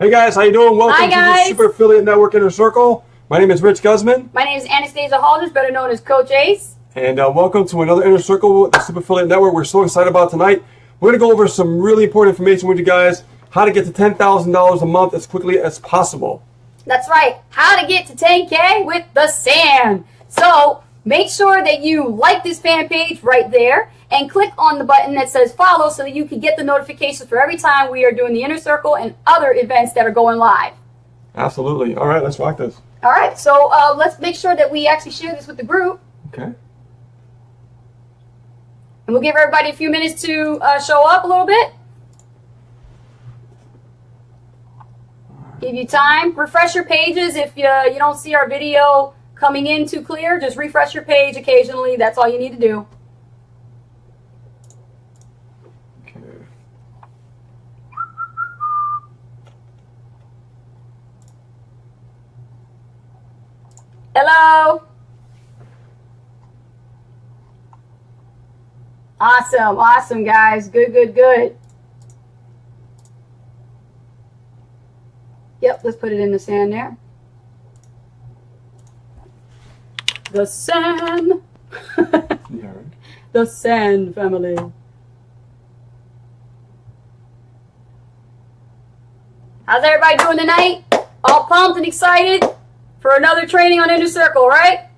Hey guys, how you doing? Welcome to the Super Affiliate Network Inner Circle. My name is Rich Guzman. My name is Anastasia Halders, better known as Coach Ace. And welcome to another Inner Circle with the Super Affiliate Network. We're so excited about tonight. We're going to go over some really important information with you guys. How to get to $10,000 a month as quickly as possible. That's right. How to get to 10K with the sand. So make sure that you like this fan page right there and click on the button that says follow so that you can get the notifications for every time we are doing the Inner Circle and other events that are going live. Absolutely. All right, let's rock this. All right, so let's make sure that we actually share this with the group. Okay. And we'll give everybody a few minutes to show up a little bit. Give you time. Refresh your pages if you don't see our video coming in too clear. Just refresh your page occasionally. That's all you need to do. Okay. Hello. Awesome, awesome, guys. Good, good, good. Yep, let's put it in the sand there. The sand. Yeah. The sand family. How's everybody doing tonight? All pumped and excited for another training on Inner Circle, right?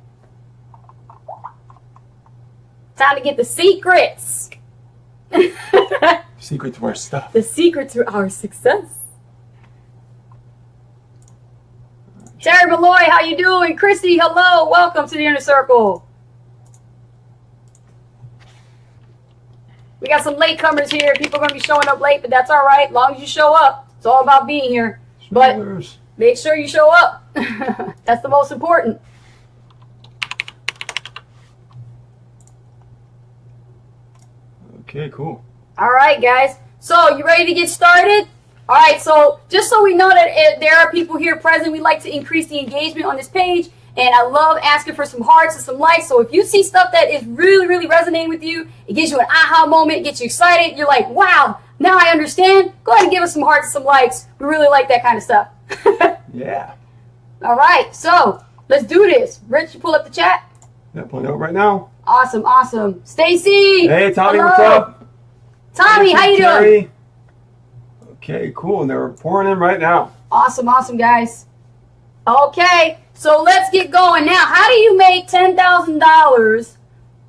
Time to get the secrets. Secret to our stuff. The secret to our success. Terry Malloy, how you doing? Chrissy, hello. Welcome to the Inner Circle. We got some latecomers here. People are going to be showing up late, but that's all right. As long as you show up. It's all about being here. But make sure you show up. That's the most important. Okay, cool. All right, guys. So, you ready to get started? All right, so just so we know that there are people here present, we like to increase the engagement on this page. And I love asking for some hearts and some likes. So if you see stuff that is really, really resonating with you, it gives you an aha moment, it gets you excited. You're like, wow, now I understand. Go ahead and give us some hearts and some likes. We really like that kind of stuff. Yeah. All right, so let's do this. Rich, you pull up the chat? Yeah, pulling it up right now. Awesome, awesome. Stacy. Hey, Tommy, hello. what's up? Tommy, how you doing? Okay, cool. And they're pouring in right now. Awesome, awesome, guys. Okay, so let's get going. Now, how do you make $10,000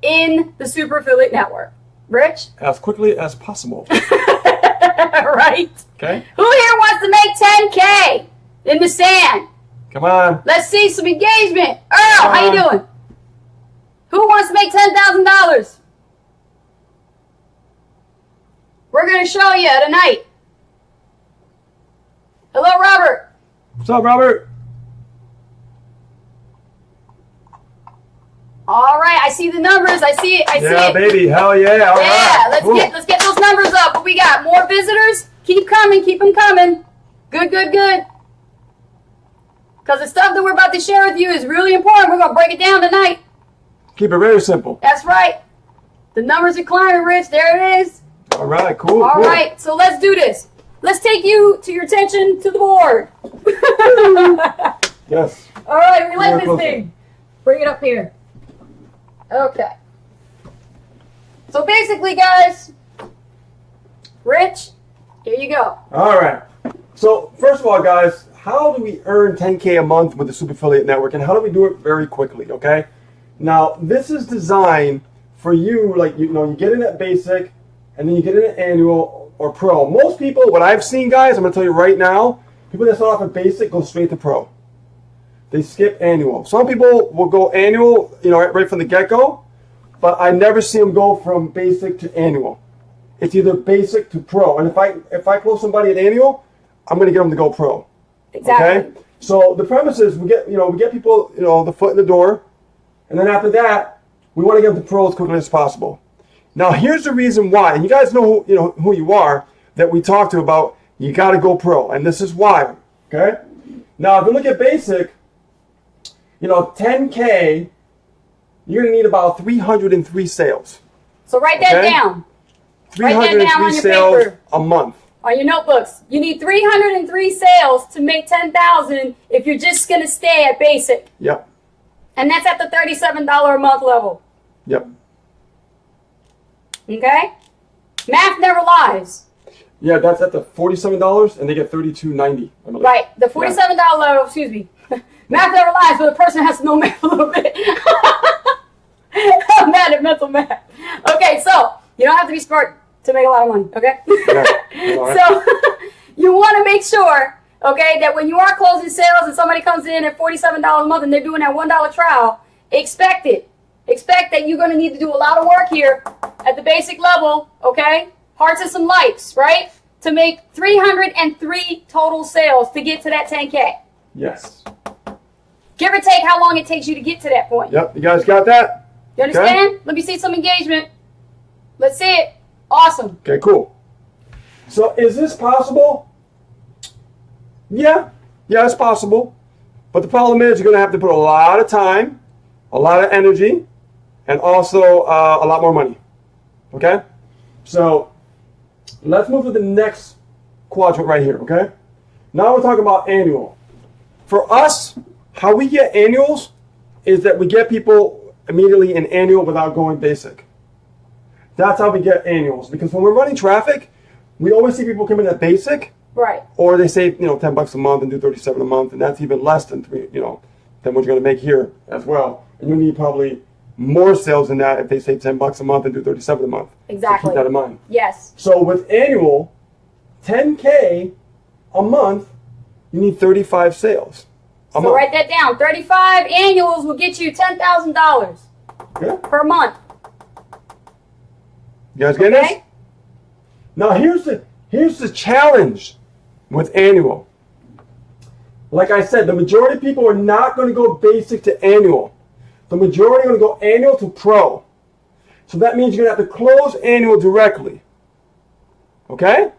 in the Super Affiliate Network? Rich? As quickly as possible. Right? Okay. Who here wants to make 10K in the sand? Come on. Let's see some engagement. Earl, how you doing? Who wants to make $10,000? We're going to show you tonight. Hello, Robert. What's up, Robert? All right, I see the numbers. I see it. Yeah, baby. Hell yeah. All right. Let's get those numbers up. What we got? More visitors? Keep coming. Keep them coming. Good, good, good. Because the stuff that we're about to share with you is really important. We're going to break it down tonight. Keep it very simple. That's right. The numbers are climbing, Rich. There it is. All right, cool. All right, so let's do this. Let's take you to your attention to the board. Yes. All right, we like this thing. Bring it up here. Okay. So basically, guys, Rich, here you go. All right. So first of all, guys, how do we earn 10K a month with the Super Affiliate Network, and how do we do it very quickly? Okay. Now this is designed for you, like you get in at basic, and then you get in at annual or pro. Most people, what I've seen, guys, I'm going to tell you right now, people that start off at basic go straight to pro. They skip annual. Some people will go annual, right from the get-go, but I never see them go from basic to annual. It's either basic to pro. And if I close somebody at annual, I'm going to get them to go pro. Exactly. Okay? So the premise is we get people, the foot in the door, and then after that, we want to get them to pro as quickly as possible. Now, here's the reason why, and you guys know who you are that we talked to about. You got to go pro, and this is why. Okay. Now, if you look at basic, 10K, you're going to need about 303 sales. So write that down. 303 sales a month. on your notebooks. You need 303 sales to make 10,000 if you're just going to stay at basic. Yep. And that's at the $37 a month level. Yep. Okay? Math never lies. Yeah, that's at the $47, and they get $32.90. Right. The $47 level, excuse me. Math never lies, but the person has to know math a little bit. I'm mad at mental math. Okay, so you don't have to be smart to make a lot of money, okay? Yeah. Right. So you want to make sure, okay, that when you are closing sales and somebody comes in at $47 a month and they're doing that $1 trial, expect it. Expect that you're going to need to do a lot of work here at the basic level, okay? Hearts and some lights, right? To make 303 total sales to get to that 10K. Yes. Give or take how long it takes you to get to that point. Yep. You guys got that? You understand? Let me see some engagement. Let's see it. Awesome. Okay, cool. So is this possible? Yeah. Yeah, it's possible. But the problem is you're going to have to put a lot of time, a lot of energy, and also a lot more money. Okay? So let's move to the next quadrant right here, okay? Now we're talking about annual. For us, how we get annuals is that we get people immediately in annual without going basic. That's how we get annuals. Because when we're running traffic, we always see people come in at basic. Right. Or they save, $10 a month and do 37 a month, and that's even less than than what you're going to make here as well. And you need probably more sales than that if they save $10 a month and do 37 a month. Exactly. So keep that in mind. Yes. So with annual, 10K a month, you need 35 sales a month. So write that down. 35 annuals will get you $10,000 per month. You guys getting this? Now here's the challenge with annual. Like I said, the majority of people are not going to go basic to annual. The majority are going to go annual to pro. So that means you're going to have to close annual directly. Okay?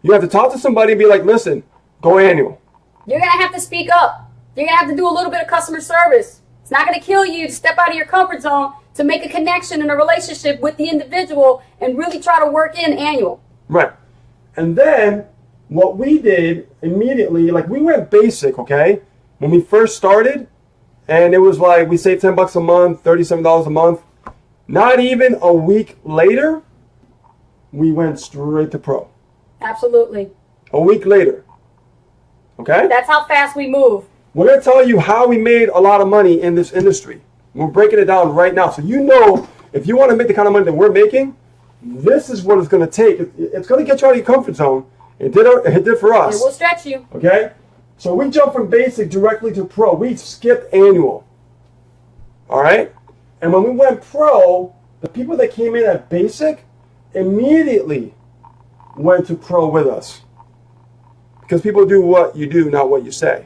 You have to talk to somebody and be like, listen, go annual. You're going to have to speak up. You're going to have to do a little bit of customer service. It's not going to kill you to step out of your comfort zone to make a connection and a relationship with the individual and really try to work in annual. Right. And then what we did immediately, like we went basic, okay? When we first started, and it was like we saved $10 a month, $37 a month. Not even a week later, we went straight to pro. Absolutely. A week later. Okay? That's how fast we move. We're going to tell you how we made a lot of money in this industry. We're breaking it down right now. So if you want to make the kind of money that we're making, this is what it's going to take. It's going to get you out of your comfort zone. It did for us. It will stretch you. Okay? So we jumped from basic directly to pro. We skipped annual. All right? And when we went pro, the people that came in at basic immediately went to pro with us. Because people do what you do, not what you say.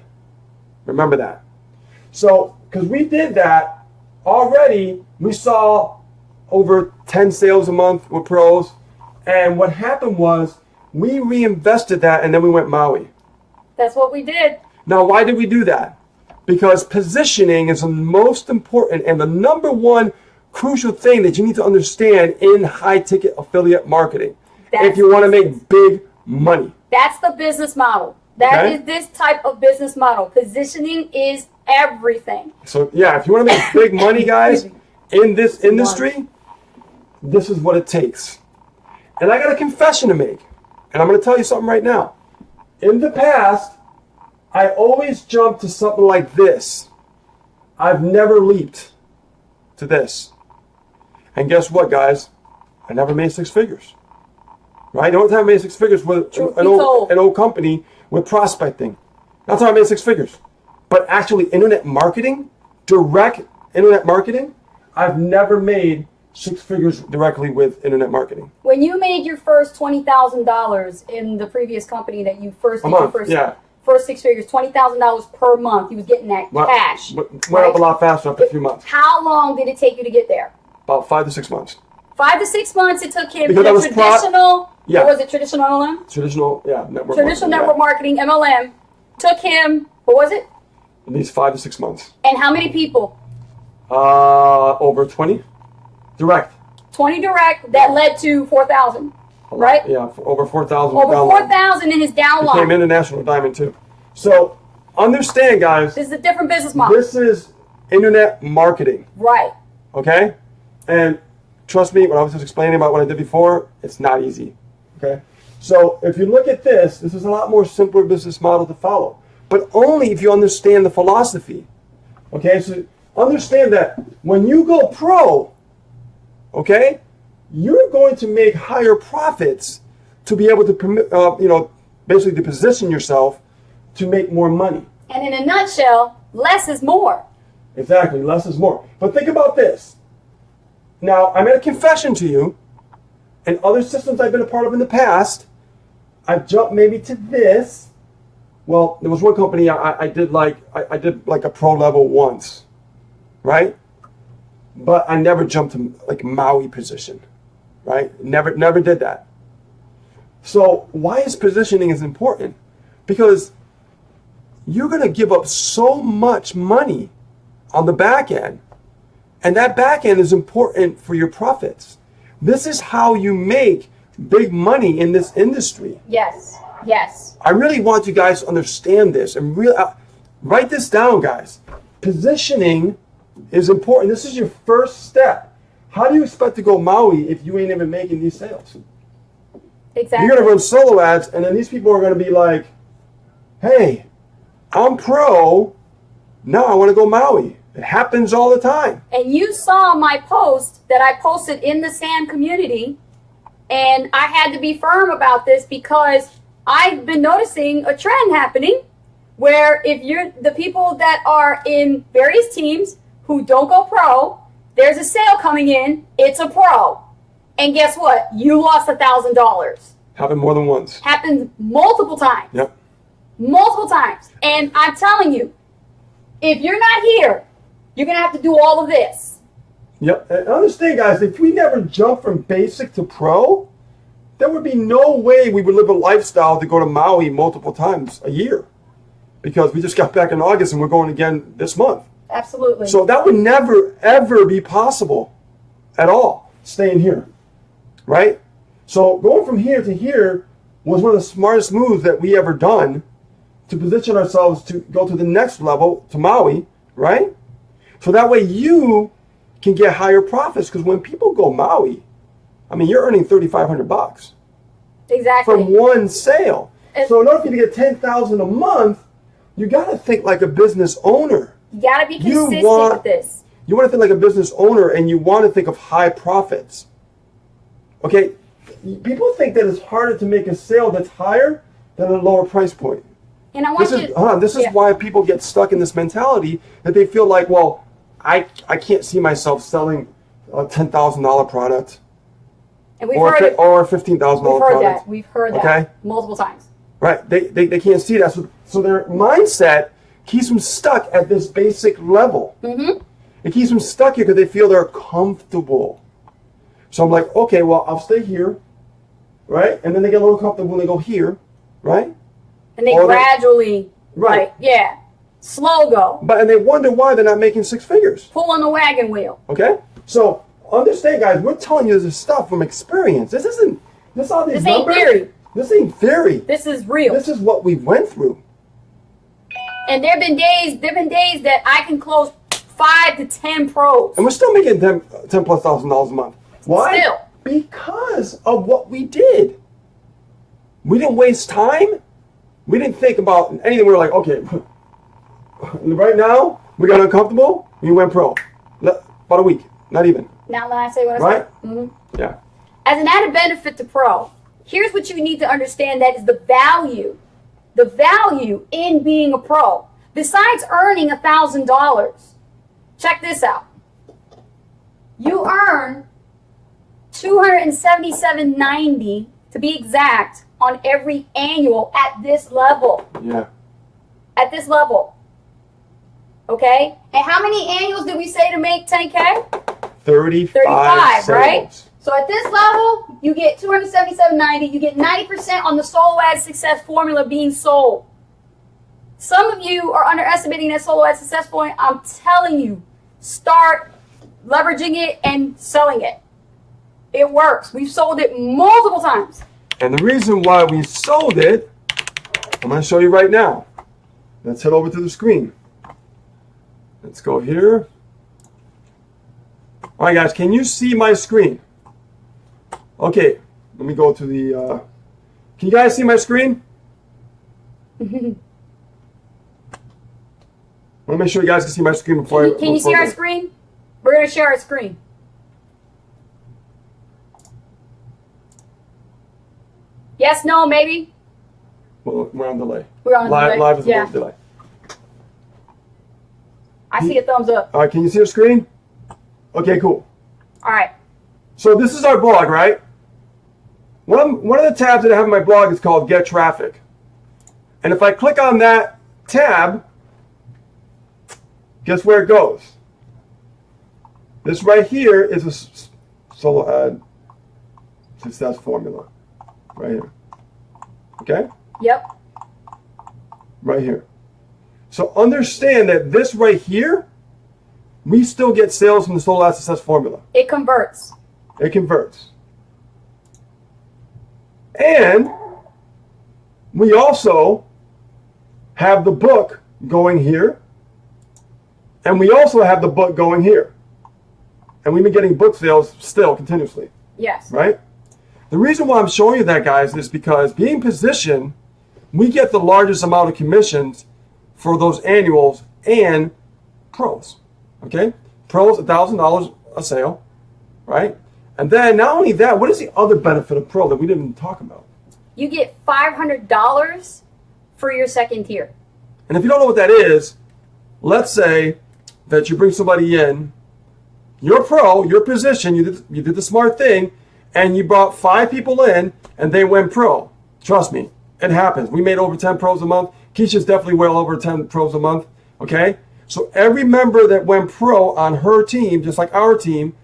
Remember that. So, because we did that, already we saw over 10 sales a month with pros. And what happened was we reinvested that and then we went Maui. That's what we did. Now, why did we do that? Because positioning is the most important and the number one crucial thing that you need to understand in high-ticket affiliate marketing if you want to make big money. That's the business model. That is this type of business model. Positioning is everything. So, yeah, if you want to make big money, guys, in this industry, this is what it takes. And I got a confession to make. And I'm going to tell you something right now. In the past, I always jumped to something like this. I've never leaped to this. And guess what, guys? I never made six figures. Right? The only time I made six figures with an old company with prospecting. That's how I made six figures. But actually, internet marketing, direct internet marketing, I've never made six figures directly with internet marketing. When you made your first $20,000 in the previous company that you first did your first six figures, $20,000 per month, you was getting that cash. Went up a lot faster after a few months. How long did it take you to get there? About 5 to 6 months. 5 to 6 months it took him. Because The traditional, yeah. What was it, traditional MLM? Traditional, yeah, network Traditional marketing, network marketing, MLM, took him, what was it? At least 5 to 6 months. And how many people? Over 20. Direct. 20 direct, that led to 4,000. right? Yeah, for over 4,000. Over 4,000 in his downline. Became international diamond too. So understand, guys. This is a different business model. This is internet marketing. Right. Okay? And trust me, when I was just explaining about what I did before, it's not easy. Okay? So if you look at this is a lot more simpler business model to follow. But only if you understand the philosophy. Okay? So understand that when you go pro, okay, you're going to make higher profits to be able to permit, basically to position yourself to make more money. And in a nutshell, less is more. Exactly, less is more. But think about this. Now, I made a confession to you, and other systems I've been a part of in the past, I've jumped maybe to this. Well, there was one company I did like a pro level once, right? But I never jumped to like Maui position, right? Never did that. So why is positioning is important? Because you're going to give up so much money on the back end, and that back end is important for your profits. This is how you make big money in this industry. Yes, yes. I really want you guys to understand this and really write this down, guys. Positioning is important. This is your first step. How do you expect to go Maui if you ain't even making these sales? Exactly. You're going to run solo ads, and then these people are going to be like, hey, I'm pro, now I want to go Maui. It happens all the time. And you saw my post that I posted in the SAM community, and I had to be firm about this because I've been noticing a trend happening where if you're the people that are in various teams who don't go pro, there's a sale coming in, it's a pro. And guess what? You lost $1,000. Happened more than once. Happened multiple times. Yep. Multiple times. And I'm telling you, if you're not here, you're going to have to do all of this. Yep. And understand, guys, if we never jump from basic to pro, there would be no way we would live a lifestyle to go to Maui multiple times a year. Because we just got back in August and we're going again this month. Absolutely. So that would never, ever be possible at all, staying here. Right? So going from here to here was one of the smartest moves that we ever done to position ourselves to go to the next level, to Maui, right? So that way you can get higher profits, because when people go Maui, I mean, you're earning $3,500 Exactly. from one sale. So in order for you to get $10,000 a month, you got to think like a business owner. You got to be consistent with this. You want to think like a business owner, and you want to think of high profits. Okay? People think that it's harder to make a sale that's higher than a lower price point. And I want This is why people get stuck in this mentality that they feel like, well, I can't see myself selling a $10,000 product and we've or heard it. or a $15,000 product. We've heard that Okay? multiple times. Right? They can't see that. So their mindset keeps them stuck at this basic level. Mm-hmm. It keeps them stuck here because they feel they're comfortable. So I'm like, okay, well, I'll stay here, right? And then they get a little comfortable and they go here, right? And they gradually, right, yeah, slow go. And they wonder why they're not making six figures. Pull on the wagon wheel. Okay? So understand, guys, we're telling you this stuff from experience. This isn't, this all these numbers. Ain't theory. This ain't theory. This is real. This is what we went through. And there've been days that I can close 5 to 10 pros. And we're still making $10 plus thousand a month. Why? Still. Because of what we did. We didn't waste time. We didn't think about anything. We were like, okay, right now, we got uncomfortable, we went pro. About a week, not even. Now that I say what I Right? said. Mm-hmm. Yeah. As an added benefit to pro, here's what you need to understand, that is the value in being a pro. Besides earning $1,000, check this out. You earn $277.90 to be exact on every annual at this level. Yeah. At this level. Okay? And how many annuals did we say to make 10K? 35 sales. Right? So at this level, you get $277.90. You get 90% on the solo ad success formula being sold. Some of you are underestimating that solo ad success point. I'm telling you, start leveraging it and selling it. It works. We've sold it multiple times. And the reason why we sold it, I'm going to show you right now. Let's head over to the screen. Let's go here. All right, guys, can you see my screen? Okay, let me go to the... can you guys see my screen? I want to make sure you guys can see my screen before Can you see our screen? We're going to share our screen. Yes, no, maybe? Well, we're on delay. We're on delay. Live is a little delay. I see a thumbs up. All right, can you see the screen? Okay, cool. All right. So this is our blog, right? One of the tabs that I have in my blog is called Get Traffic. And if I click on that tab, guess where it goes? This right here is a solo ad success formula. Right here. Okay? Yep. Right here. So understand that this right here, we still get sales from the solo ad success formula. It converts. It converts. And we also have the book going here. And we also have the book going here. And we've been getting book sales still continuously. Yes. Right? The reason why I'm showing you that, guys, is because being positioned, we get the largest amount of commissions for those annuals and pros. Okay? Pros, $1,000 a sale. Right? And then not only that, what is the other benefit of pro that we didn't talk about? You get $500 for your second tier. And if you don't know what that is, let's say that you bring somebody in, you're pro, you're positioned, you did the smart thing, and you brought 5 people in, and they went pro. Trust me, it happens. We made over 10 pros a month. Keisha's definitely well over 10 pros a month. Okay? So every member that went pro on her team, just like our team,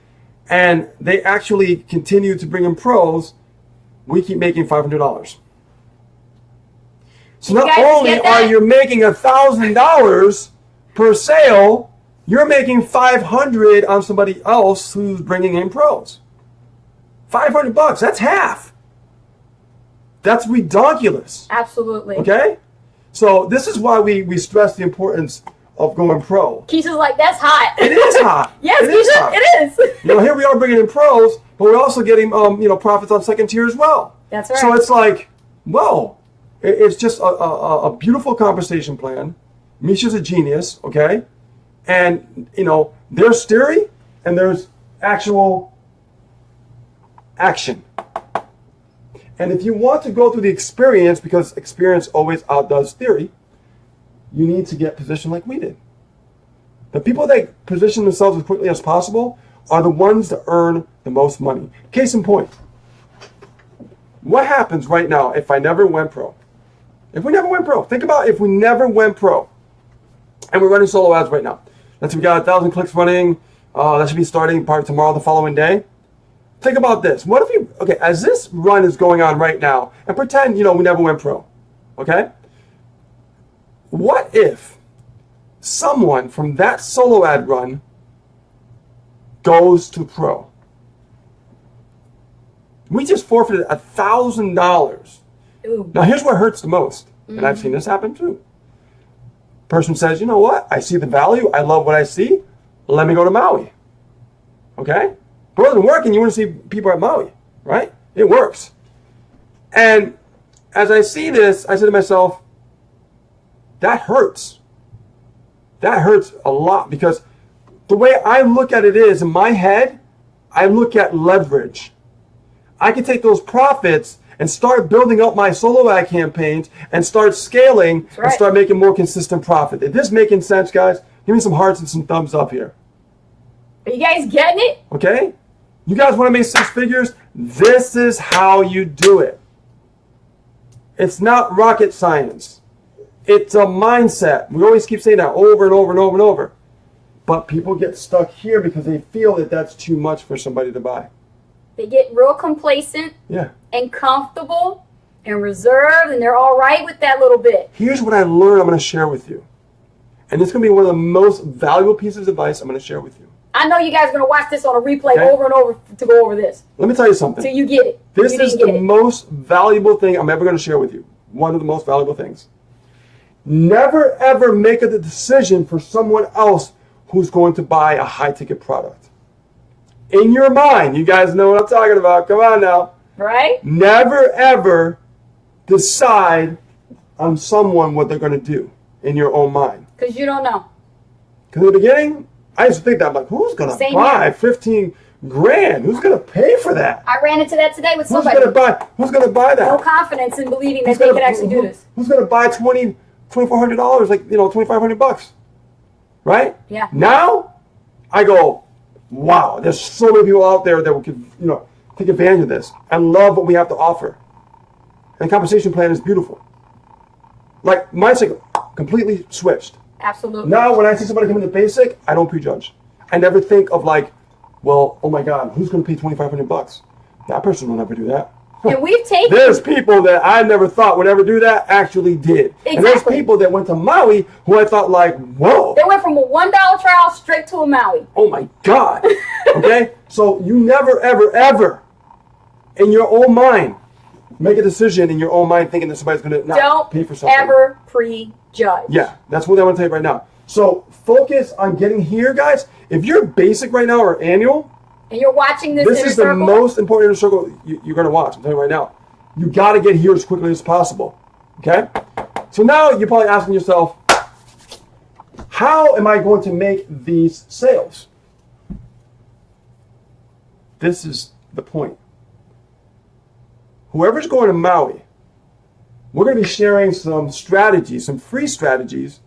and they actually continue to bring in pros, we keep making $500. So not only are you making $1,000 per sale, you're making $500 on somebody else who's bringing in pros. $500, that's half. That's ridiculous. Absolutely. Okay? So this is why we stress the importance of going pro. Keisha's like, that's hot. It is hot. Yes, Keisha, it is. You know, here we are bringing in pros, but we're also getting profits on second tier as well. That's right. So it's like, whoa. It's just a beautiful compensation plan. Misha's a genius, okay? And, there's theory and there's actual action. And if you want to go through the experience, because experience always outdoes theory, you need to get positioned like we did. The people that position themselves as quickly as possible are the ones that earn the most money. Case in point, what happens right now if I never went pro? If we never went pro, think about if we never went pro, and we're running solo ads right now. Let's say we got 1,000 clicks running. That should be starting part tomorrow, the following day. Think about this. What if as this run is going on right now, and pretend, we never went pro, okay? What if someone from that solo ad run goes to pro? We just forfeited $1,000. Ooh. Now, here's what hurts the most, and I've seen this happen too. Person says, you know what? I see the value. I love what I see. Let me go to Maui. Okay? If it wasn't working, you want to see people at Maui, right? It works. And as I see this, I say to myself, that hurts. That hurts a lot, because the way I look at it is, in my head, I look at leverage. I can take those profits and start building up my solo ad campaigns and start scaling and start making more consistent profit. Is this making sense, guys? Give me some hearts and some thumbs up here. Are you guys getting it? Okay? You guys want to make 6 figures? This is how you do it. It's not rocket science. It's a mindset. We always keep saying that over and over and over and over. But people get stuck here because they feel that that's too much for somebody to buy. They get real complacent and comfortable and reserved, and they're all right with that little bit. Here's what I learned I'm going to share with you. And this is going to be one of the most valuable pieces of advice I'm going to share with you. I know you guys are going to watch this on a replay Okay. over and over to go over this. Let me tell you something. So you get it. This You is didn't the get it. most valuable thing I'm ever going to share with you. One of the most valuable things. Never ever make a decision for someone else who's going to buy a high ticket product. In your mind, you guys know what I'm talking about. Come on now. Right? Never ever decide on someone what they're going to do in your own mind. Because you don't know. Because in the beginning, I used to think that, I'm like, who's going to Same buy here. 15 grand? Who's going to pay for that? I ran into that today with Who's somebody. going to buy? Who's going to buy that? No confidence in believing that Who's they gonna- could actually do this. Who's going to buy $2,400? Like, $2,500, right? Yeah. Now, I go, wow. There's so many people out there that could, take advantage of this. I love what we have to offer, and the compensation plan is beautiful. Like mine's like completely switched. Absolutely. Now, when I see somebody come into basic, I don't prejudge. I never think of like, well, oh my God, who's going to pay $2,500? That person will never do that. And we've taken There's people that I never thought would ever do that actually did. And there's Exactly. people that went to Maui who I thought like, whoa, They went from a $1 trial straight to a Maui. oh my God. Okay? So you never, ever, ever in your own mind make a decision in your own mind thinking that somebody's going to not Don't pay for something. ever prejudge. Yeah, that's what I want to tell you right now. So focus on getting here, guys. If you're basic right now or annual, And you're watching this this inner is the circle. most important inner circle you're going to watch. I'm telling you right now. You got to get here as quickly as possible. Okay? So now you're probably asking yourself, how am I going to make these sales? This is the point. Whoever's going to Maui, we're going to be sharing some strategies, some free strategies.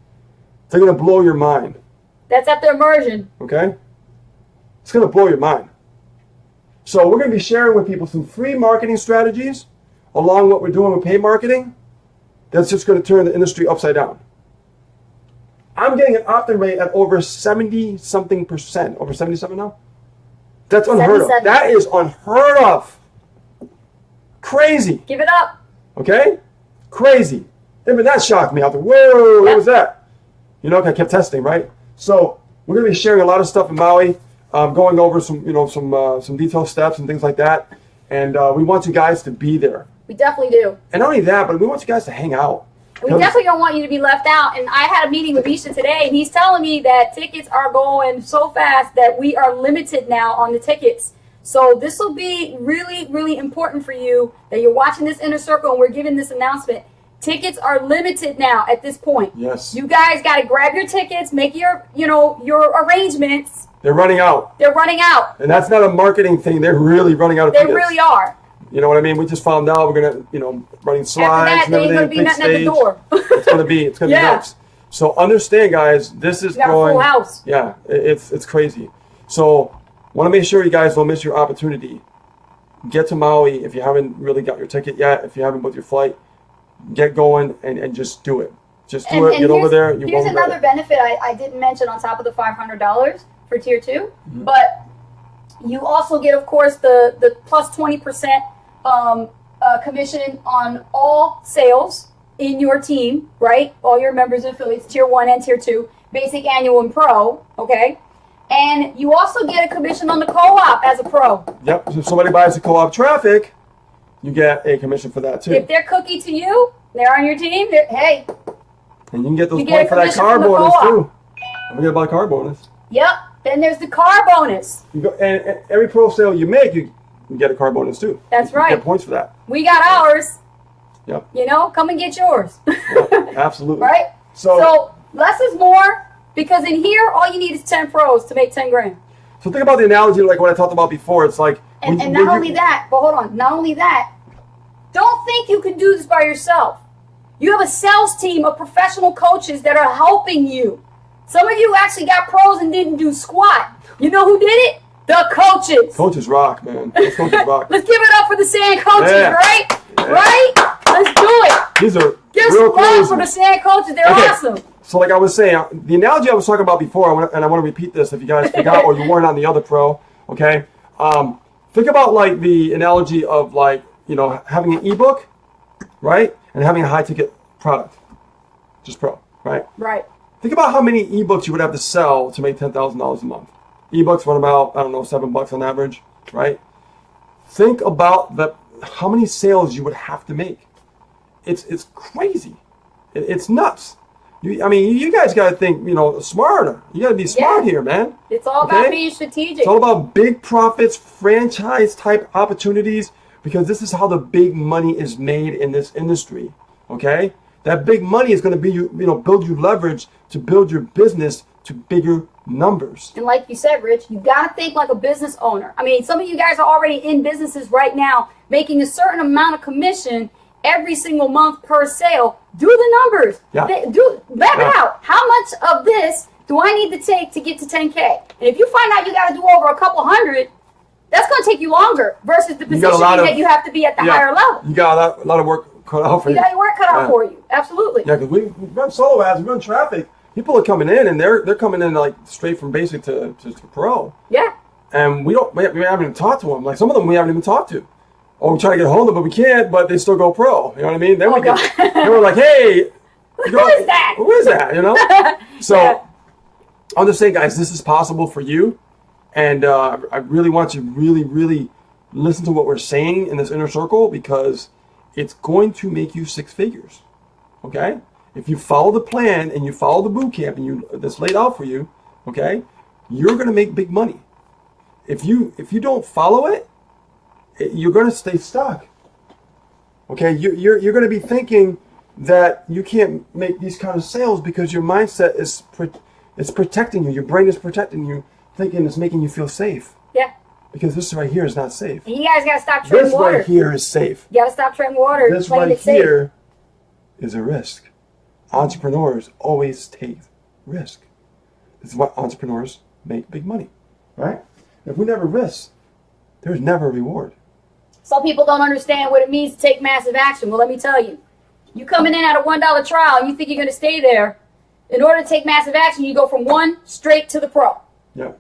They're going to blow your mind. That's at the immersion. Okay? It's going to blow your mind. So we're going to be sharing with people some free marketing strategies along what we're doing with paid marketing. That's just going to turn the industry upside down. I'm getting an opt-in rate at over 70-something%. Over 77 now? That's unheard of. 77. That is unheard of. Crazy. Give it up. Okay? Crazy. Even that shocked me. I thought, whoa, what Yep. was that? I kept testing, right? So we're going to be sharing a lot of stuff in Maui, going over some detailed steps and things like that. And we want you guys to be there. We definitely do. And not only that, but we want you guys to hang out. We definitely don't want you to be left out. And I had a meeting with Misha today, and he's telling me that tickets are going so fast that we are limited now on the tickets. So this will be really, really important for you that you're watching this inner circle and we're giving this announcement. Tickets are limited now at this point. Yes. You guys got to grab your tickets, make your arrangements. They're running out. They're running out. And that's not a marketing thing. They're really running out of They tickets. really are. You know what I mean? We just found out we're going to, running slides After that, and there ain't everything. going to be big nothing at the stage. door. It's going to be Yeah. nuts. So understand, guys, this is We got a going. full house. Yeah, it's crazy. So want to make sure you guys don't miss your opportunity. Get to Maui if you haven't really got your ticket yet. If you haven't booked your flight, get going and just do it. Just do it. Get over there. You Here's won't regret another it. benefit I didn't mention on top of the $500 for tier 2, Mm-hmm. but you also get, of course, the plus 20% commission on all sales in your team, right? All your members and affiliates, tier 1 and tier 2, basic, annual, and pro, okay? And you also get a commission on the co-op as a pro. Yep. So if somebody buys the co-op traffic, you get a commission for that too. If they're cookie to you, they're on your team, hey, And you can get those You get points a for that commission car from the bonus co-op. too. Don't forget about the car bonus. yep. Then there's the car bonus. You go, and every pro sale you make, you get a car bonus too. That's You right. get points for that. We got ours. Yep. Come and get yours. Yep. Absolutely. Right? So less is more, because in here, all you need is 10 pros to make 10 grand. So think about the analogy like what I talked about before. It's like And, when and you- not only that, but hold on, not only that, don't think you can do this by yourself. You have a sales team of professional coaches that are helping you. Some of you actually got pros and didn't do squat. You know who did it? The coaches. Coaches rock, man. Those coaches rock. Let's give it up for the sand coaches, Yeah. right? Yeah. Right? Let's do it. These are Give real some love for closers. the sand coaches. They're Okay. awesome. So like I was saying, the analogy I was talking about before, and I want to repeat this if you guys forgot or you weren't on the other pro, okay? Think about like the analogy of like, having an ebook, right? And having a high ticket product, just pro, right? Right. Think about how many ebooks you would have to sell to make $10,000 a month. ebooks run about, I don't know, $7 on average, right? Think about how many sales you would have to make. It's crazy. It's nuts. You guys got to think, smarter. You got to be smart here, man. It's all about being strategic. It's all about big profits, franchise type opportunities, because this is how the big money is made in this industry. Okay? That big money is going to be, build you leverage to build your business to bigger numbers. And like you said, Rich, you got to think like a business owner. I mean, some of you guys are already in businesses right now, making a certain amount of commission every single month per sale. Do the numbers. Yeah. Map it out. How much of this do I need to take to get to 10K? And if you find out you got to do over a couple hundred, that's going to take you longer versus the position that you have to be at the higher level. You got a lot of work cut out for you. You got your work cut out for you. Absolutely. Yeah, because we run solo ads, we run traffic. People are coming in, and they're coming in like straight from basic to pro. Yeah. And we haven't even talked to them. Like some of them we haven't even talked to. Or we try to get a hold of them, but we can't. But they still go pro. You know what I mean? Then we're like, hey, who is that? Who is that? So I'm just saying, guys, this is possible for you. And I really want you to really, really listen to what we're saying in this inner circle, because it's going to make you six figures. Okay? If you follow the plan and you follow the boot camp and that's laid out for you, okay, you're going to make big money. If you don't follow it, you're going to stay stuck. Okay? You're going to be thinking that you can't make these kind of sales because your mindset is protecting you. Your brain is protecting you, thinking it's making you feel safe. Yeah. Because this right here is not safe. And you guys got to stop treading water. This right here is safe. You got to stop treading water. This right here is a risk. Entrepreneurs always take risk. This is why entrepreneurs make big money, right? If we never risk, there's never a reward. Some people don't understand what it means to take massive action. Well, let me tell you. You coming in at a $1 trial and you think you're going to stay there. In order to take massive action, you go from 1 straight to the pro. Yeah.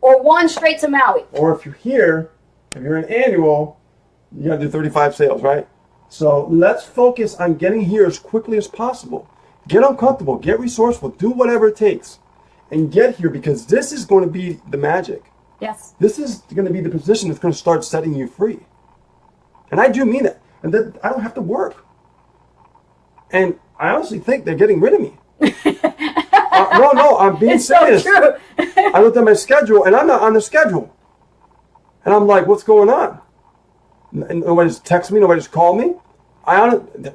Or 1 straight to Maui. Or if you're an annual, you got to do 35 sales, right? So let's focus on getting here as quickly as possible. Get uncomfortable, get resourceful, do whatever it takes, and get here, because this is going to be the magic. Yes. This is going to be the position that's going to start setting you free. And I do mean it. And that I don't have to work. And I honestly think they're getting rid of me. No, I'm being it's serious. So true. I looked at my schedule, and I'm not on the schedule. And I'm like, what's going on? And nobody's texted me, nobody's called me.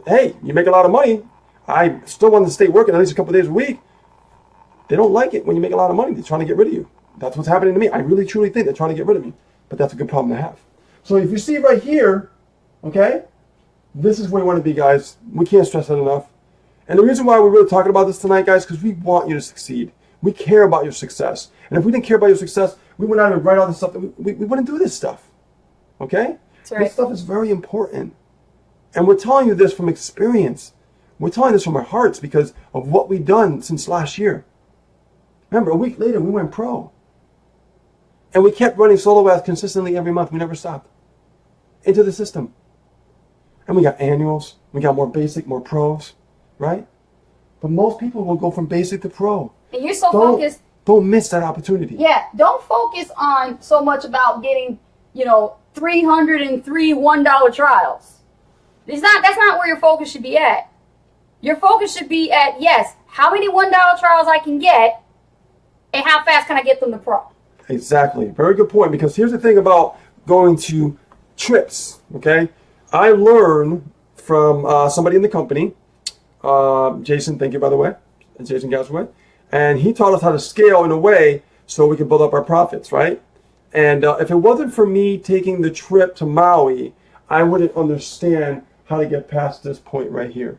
Hey, you make a lot of money. I still want to stay working at least a couple of days a week. They don't like it when you make a lot of money. They're trying to get rid of you. That's what's happening to me. I really, truly think they're trying to get rid of me. But that's a good problem to have. So if you see right here, okay, this is where you want to be, guys. We can't stress that enough. And the reason why we're really talking about this tonight, guys, because we want you to succeed. We care about your success. And if we didn't care about your success, we would not even write all this stuff. We wouldn't do this stuff. Okay? That's right. This stuff is very important. And we're telling you this from experience. We're telling this from our hearts because of what we've done since last year. Remember, a week later, we went pro. And we kept running solo ads consistently every month. We never stopped. Into the system. And we got annuals. We got more basic, more pros. Right? But most people will go from basic to pro. And you're so focused. Don't miss that opportunity. Yeah. Don't focus on so much about getting, 303 $1 trials. That's not where your focus should be at. Your focus should be at, yes, how many $1 trials I can get and how fast can I get them to pro. Exactly. Very good point. Because here's the thing about going to trips, okay? I learned from somebody in the company, Jason, thank you, by the way, Jason Gasaway, and he taught us how to scale in a way so we could build up our profits, right? And if it wasn't for me taking the trip to Maui, I wouldn't understand how to get past this point right here.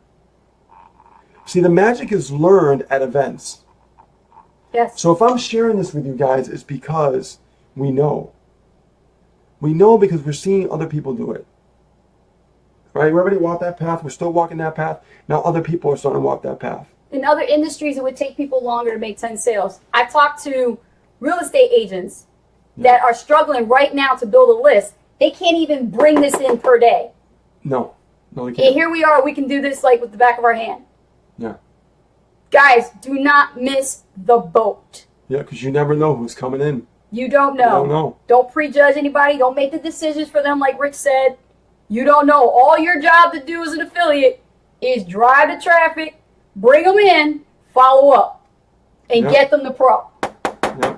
See, the magic is learned at events. Yes. So if I'm sharing this with you guys, it's because we know. We know because we're seeing other people do it. Right? We already walked that path. We're still walking that path. Now other people are starting to walk that path. In other industries, it would take people longer to make 10 sales. I've talked to real estate agents that are struggling right now to build a list. They can't even bring this in per day. No, they can't. And here we are. We can do this like with the back of our hand. Yeah. Guys, do not miss the boat. Yeah, because you never know who's coming in. You don't know. You don't know. Don't prejudge anybody. Don't make the decisions for them like Rich said. You don't know. All your job to do as an affiliate is drive the traffic, bring them in, follow up, and Yep. get them to pro. Yeah.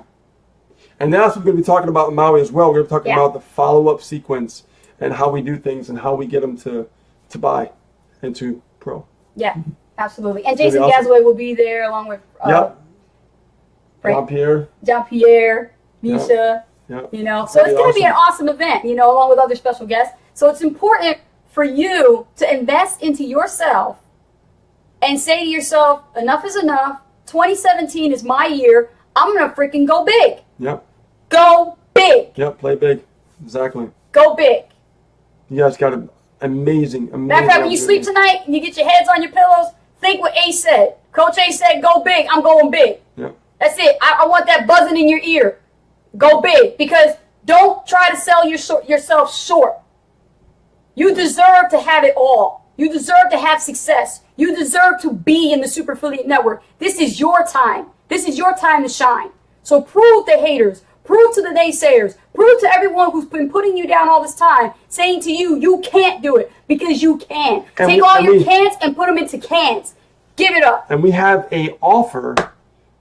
And that's what we're going to be talking about in Maui as well. We're going to be talking Yeah. about the follow-up sequence and how we do things and how we get them to buy into pro. Yeah, absolutely. And It's Jason gonna be awesome. Gasaway will be there along with Yep. Frank- Jean-Pierre. Jean-Pierre, Misha. Yep. You know, so That'd it's be going to be an awesome. awesome event, you know, along with other special guests. So it's important for you to invest into yourself and say to yourself, enough is enough. 2017 is my year. I'm going to freaking go big. Yep. Go big. Yep. Play big. Exactly. Go big. You guys got an amazing. Matter of fact, when you sleep tonight and you get your heads on your pillows, think what Ace said. Coach Ace said, go big. I'm going big. Yep. That's it. I want that buzzing in your ear. Go big, because don't try to sell yourself short. You deserve to have it all. You deserve to have success. You deserve to be in the Super Affiliate Network. This is your time. This is your time to shine. So prove to haters, prove to the naysayers, prove to everyone who's been putting you down all this time, saying to you, you can't do it, because you can. And Take we- all and your we- can'ts and put them into cans. Give it up. And we have a offer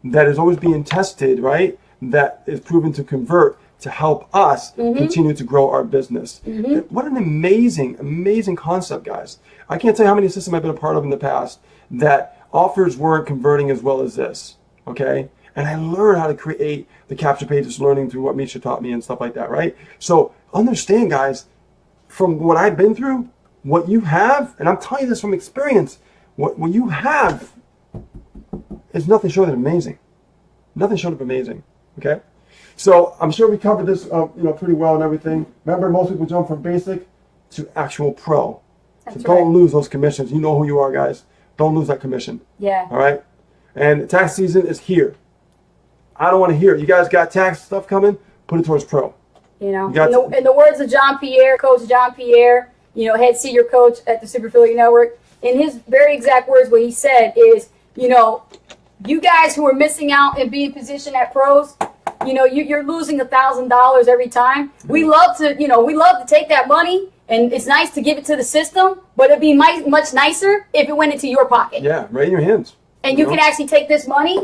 that is always being tested, right? That is proven to convert to help us continue to grow our business. What an amazing, amazing concept, guys. I can't tell you how many systems I've been a part of in the past that offers weren't converting as well as this, okay? And I learned how to create the capture pages, learning through what Misha taught me and stuff like that, right? So understand, guys, from what I've been through, what you have, and I'm telling you this from experience, what you have is nothing short of amazing. Nothing short of amazing. Okay, so I'm sure we covered this, pretty well and everything. Remember, most people jump from basic to actual pro. That's So don't right. lose those commissions. You know who you are, guys. Don't lose that commission. Yeah. All right, and tax season is here. I don't want to hear it. You guys got tax stuff coming? Put it towards pro. You know, You got in the words of John Pierre, Coach John Pierre, you know, head senior coach at the Super Affiliate Network, in his very exact words, what he said is, you know, you guys who are missing out and being positioned at pros, you know, you're losing $1,000 every time. We love to, we love to take that money, and it's nice to give it to the system, but it'd be much nicer if it went into your pocket. Yeah, right in your hands. And you know? can actually take this money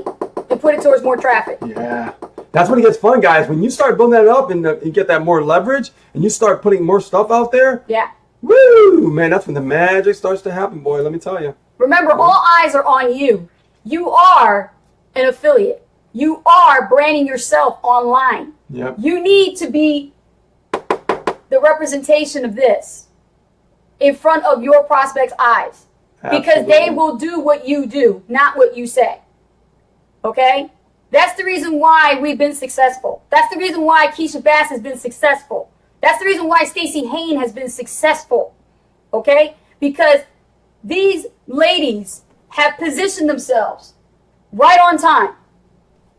and put it towards more traffic. Yeah. That's when it gets fun, guys. When you start building that up and you get that more leverage and you start putting more stuff out there, Yeah. woo, man, that's when the magic starts to happen, boy. Let me tell you. Remember, all eyes are on you. You are an affiliate. You are branding yourself online. Yep. You need to be the representation of this in front of your prospects' eyes. Because they Absolutely. will do what you do, not what you say. Okay? That's the reason why we've been successful. That's the reason why Keisha Bass has been successful. That's the reason why Stacey Hain has been successful. Okay? Because these ladies have positioned themselves right on time.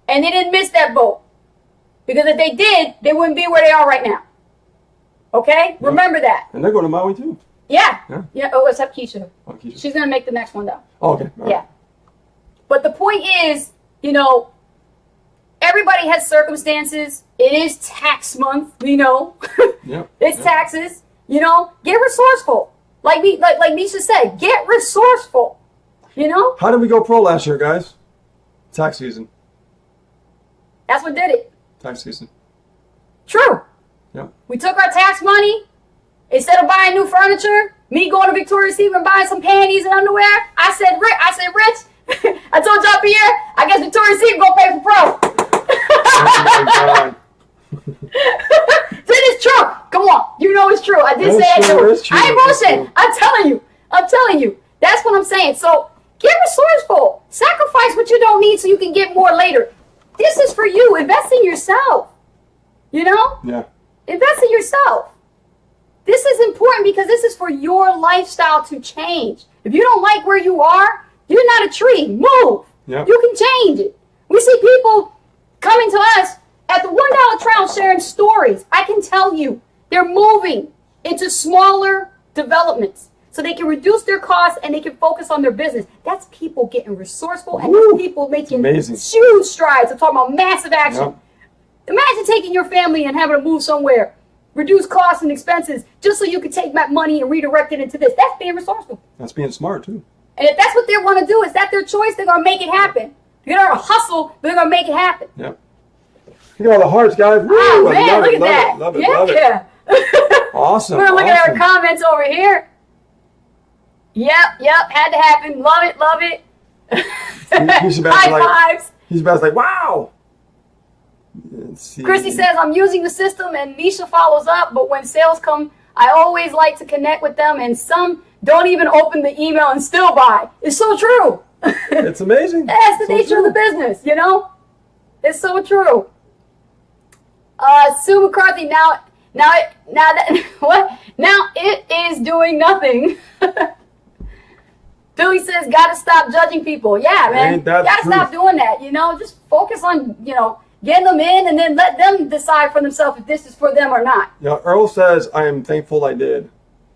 And they didn't miss that boat. Because if they did, they wouldn't be where they are right now. Okay? Yeah. Remember that. And they're going to Maui too. Yeah. Yeah. Yeah. Oh, except Keisha. Oh, Keisha. She's going to make the next one, though. Oh, okay. All right. Yeah. But the point is, everybody has circumstances. It is tax month, Yep. It's Yep. taxes. Get resourceful. Like Misha said, get resourceful. How did we go pro last year, guys? Tax season. That's what did it. Tax season. True. Yep. We took our tax money. Instead of buying new furniture, me going to Victoria's Secret and buying some panties and underwear, I said, Rich, I told John Pierre, I guess Victoria's Secret gonna pay for pro. Oh, my God. This is true. Come on. You know it's true. I did That say I sure do. is true. I ain't That's bullshit. true. I'm telling you. That's what I'm saying. So get resourceful. Sacrifice what you don't need so you can get more later. This is for you. Invest in yourself. Yeah. Invest in yourself. This is important because this is for your lifestyle to change. If you don't like where you are, you're not a tree. Move. Yep. You can change it. We see people coming to us at the $1 trial sharing stories. I can tell you, they're moving into smaller developments so they can reduce their costs and they can focus on their business. That's people getting resourceful and Woo. that's people making Amazing. huge strides. I'm talking about massive action. Yep. Imagine taking your family and having to move somewhere, reduce costs and expenses, just so you could take that money and redirect it into this. That's being resourceful. That's being smart too. And if that's what they want to do, is that their choice? They're going to make it happen. They're going to hustle, but they're going to make it happen. Yep. Look at all the hearts, guys. Woo, Oh, man, look at love that. It, love it, Yeah. love it. Awesome. We're looking at our awesome. comments over here. Yep, had to happen. Love it. He's about to High fives. He's about to like, wow. Let's see. Christy says, I'm using the system, and Nisha follows up, but when sales come, I always like to connect with them, and some don't even open the email and still buy. It's so true. It's amazing. That's the So nature of true. the business, you know? It's so true. Sue McCarthy, now it is doing nothing. Billy says, gotta stop judging people. Yeah, man. Ain't that Gotta truth. stop doing that, you know? Just focus on, getting them in and then let them decide for themselves if this is for them or not. Yeah, Earl says, I am thankful I did.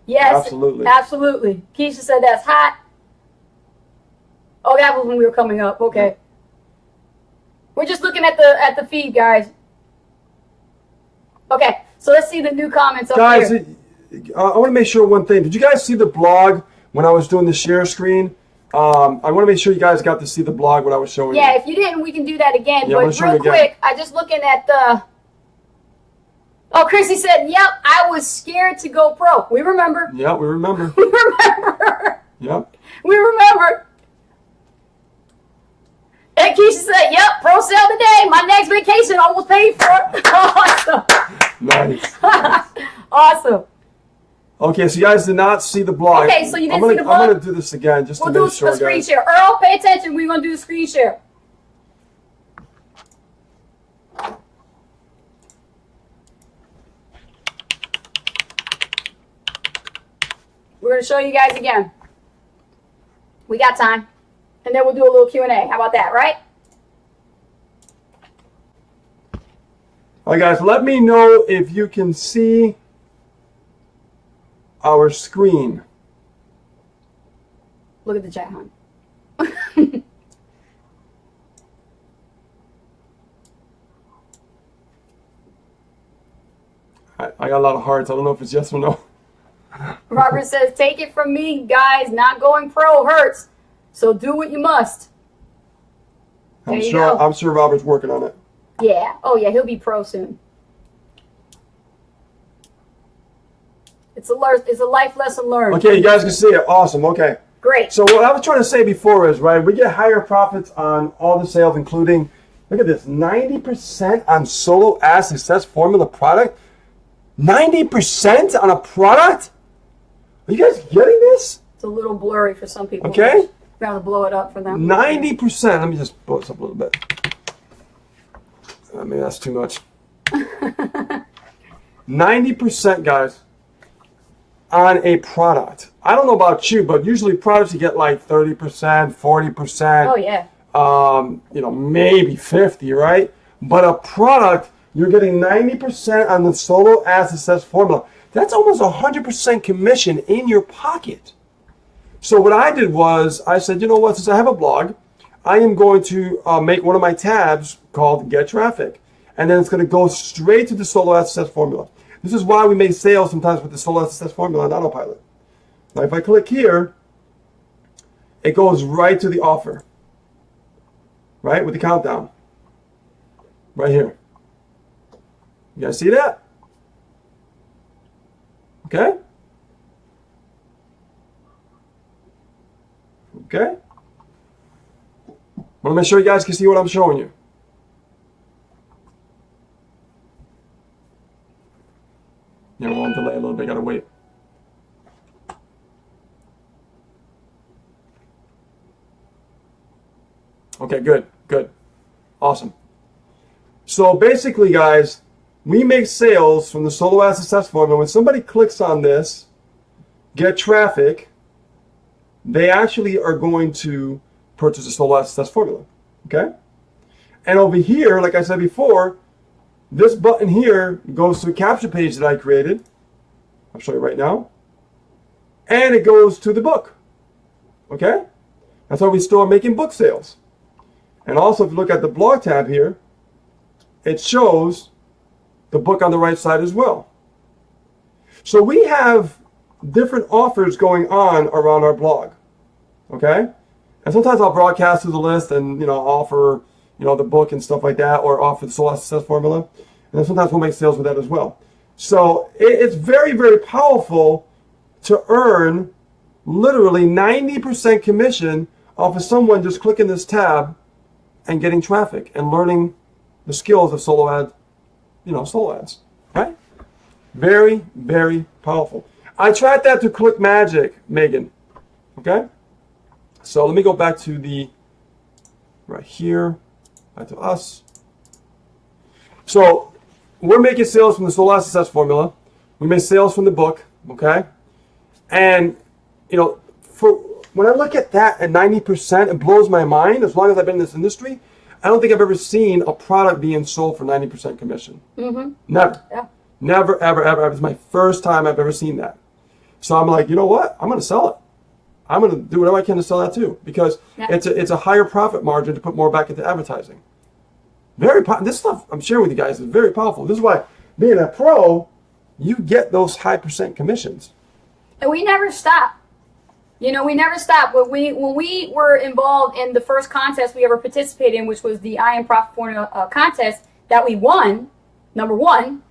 Yes. Absolutely. Absolutely. Keisha said that's hot. Oh, that was when we were coming up. Okay. We're just looking at the feed, guys. Okay, so let's see the new comments up Guys, here. I want to make sure one thing. Did you guys see the blog when I was doing the share screen? I want to make sure you guys got to see the blog what I was showing Yeah, you. if you didn't, we can do that again. Yeah, I'm gonna but show real you again. quick, I just looking at the. Oh, Chrissy said, "Yep, I was scared to go pro." We remember. Yeah, we remember. We remember. Yep. We remember. And Keisha said, "Yep, pro sale today. My next vacation almost paid for." Awesome. Nice. Awesome. Okay, so you guys did not see the blog. Okay, so you didn't I'm see the blog? I'm going to do this again just We'll to do make sure, a screen guys. share. Earl, pay attention. We're gonna do the screen share. We're going to show you guys again. We got time. And then we'll do a little Q&A. How about that, right? All right, guys, let me know if you can see our screen. Look at the chat, hon. I got a lot of hearts. I don't know if it's yes or no. Robert says, take it from me, guys. Not going pro hurts. So do what you must. There you go. I'm sure Robert's working on it. Yeah. Oh, yeah. He'll be pro soon. It's a life lesson learned. Okay, you guys can see it. Awesome. Okay. Great. So what I was trying to say before is, right, we get higher profits on all the sales, including, look at this, 90% on Solo Add Success Formula product. 90% on a product? Are you guys getting this? It's a little blurry for some people. Okay. We're going to blow it up for them. 90%. Let me just blow this up a little bit. Maybe that's too much. 90%, guys, on a product. I don't know about you, but usually products you get like 30%, 40%. Oh, yeah. Maybe 50, right? But a product, you're getting 90% on the Solo Add Success Formula. That's almost 100% commission in your pocket. So what I did was, I said, you know what, since I have a blog, I am going to make one of my tabs called Get Traffic. And then it's going to go straight to the Solo Add Success Formula. This is why we make sales sometimes with the Solo Add Success Formula on autopilot. Now if I click here, it goes right to the offer. Right, with the countdown. Right here. You guys see that? Okay? Okay? I want to make sure you guys can see what I'm showing you. Yeah, we'll delay a little bit, gotta wait. Okay, good, good. Awesome. So basically, guys, we make sales from the Solo Add Success Formula. When somebody clicks on this, Get Traffic, they actually are going to purchase the Solo Add Success Formula. Okay? And over here, like I said before, this button here goes to a capture page that I created. I'll show you right now. And it goes to the book. Okay? That's how we start making book sales. And also, if you look at the blog tab here, it shows the book on the right side as well. So we have different offers going on around our blog, okay? And sometimes I'll broadcast through the list and, offer, the book and stuff like that, or offer the Soul Success Formula. And then sometimes we'll make sales with that as well. So it's very, very powerful to earn literally 90% commission off of someone just clicking this tab and getting traffic and learning the skills of solo ads, right? Very, very powerful. I tried that through ClickMagick, Megan, okay? So let me go back to right here, back to us. So we're making sales from the Soul Success Formula. We make sales from the book, okay? And, when I look at that at 90%, it blows my mind. As long as I've been in this industry, I don't think I've ever seen a product being sold for 90% commission. Mm-hmm. Never. Yeah. Never, ever, ever. It's my first time I've ever seen that. So I'm like, you know what? I'm going to sell it. I'm going to do whatever I can to sell that too, because it's a higher profit margin to put more back into advertising. This stuff I'm sharing with you guys is very powerful. This is why being a pro, you get those high percent commissions. And we never stop. We never stop. When we were involved in the first contest we ever participated in, which was the I Am Profit Formula contest that we won, number one,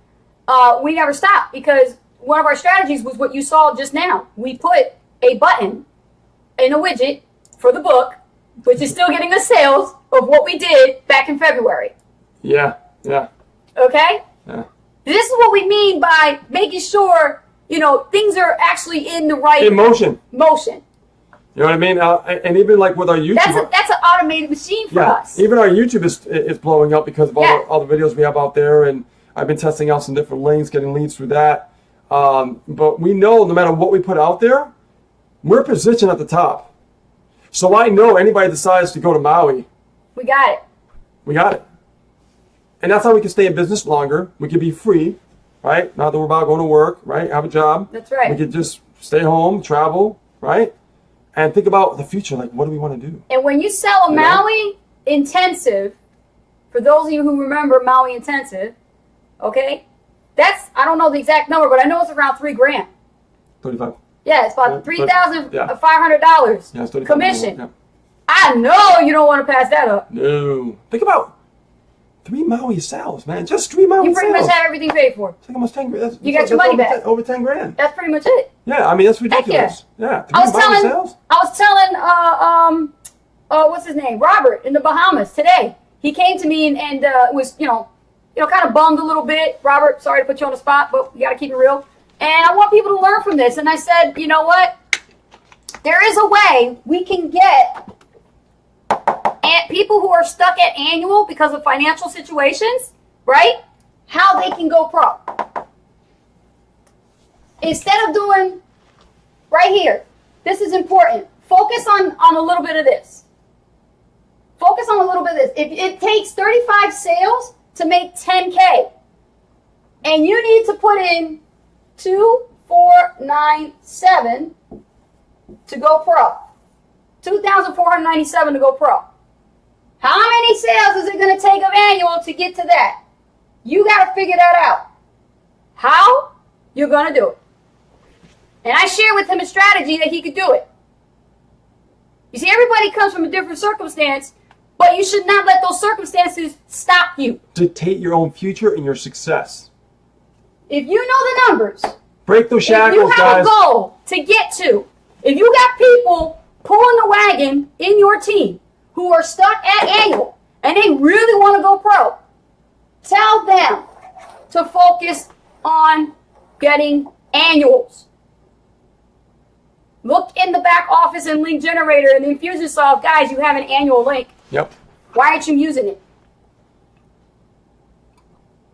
we never stopped because one of our strategies was what you saw just now. We put a button in a widget for the book, which is still getting us sales of what we did back in February. Yeah. Okay? Yeah. This is what we mean by making sure, things are actually in the right motion. You know what I mean? And even like with our YouTube. That's an automated machine for us. Even our YouTube is blowing up because of all the videos we have out there. And I've been testing out some different links, getting leads through that. But we know no matter what we put out there, we're positioned at the top. So I know anybody decides to go to Maui. We got it. And that's how we can stay in business longer. We can be free, right? Not that we're about going to work, right? Have a job. That's right. We can just stay home, travel, right? And think about the future. Like, what do we want to do? And when you sell a Maui intensive, for those of you who remember Maui intensive, okay? I don't know the exact number, but I know it's around $3,000. 35. Yeah, it's about $3,500 Yeah, it's 35 commission. Yeah. I know you don't want to pass that up. No. Think about 3 Maui sales, man. Just 3 Maui sales. You pretty much have everything paid for. It's like almost 10 grand. You got your money back. Over 10 grand. That's pretty much it. Yeah, I mean, that's ridiculous. Yeah. 3 Maui sales? I was telling, what's his name? Robert in the Bahamas today. He came to me and was, kind of bummed a little bit. Robert, sorry to put you on the spot, but you got to keep it real. And I want people to learn from this. And I said, you know what? There is a way we can get people who are stuck at annual because of financial situations, right? How they can go pro. Instead of doing right here, this is important. Focus on a little bit of this. Focus on a little bit of this. If it takes 35 sales to make 10K, and you need to put in 2,497 to go pro. 2,497 to go pro. How many sales is it going to take of annual to get to that? You got to figure that out. How? You're going to do it. And I shared with him a strategy that he could do it. You see, everybody comes from a different circumstance, but you should not let those circumstances stop you. Dictate your own future and your success. If you know the numbers, break those shackles, if you have guys. a goal to get to, if you got people pulling the wagon in your team who are stuck at annual and they really want to go pro, tell them to focus on getting annuals. Look in the back office and link generator and the Infusionsoft. Guys, you have an annual link. Yep. Why aren't you using it?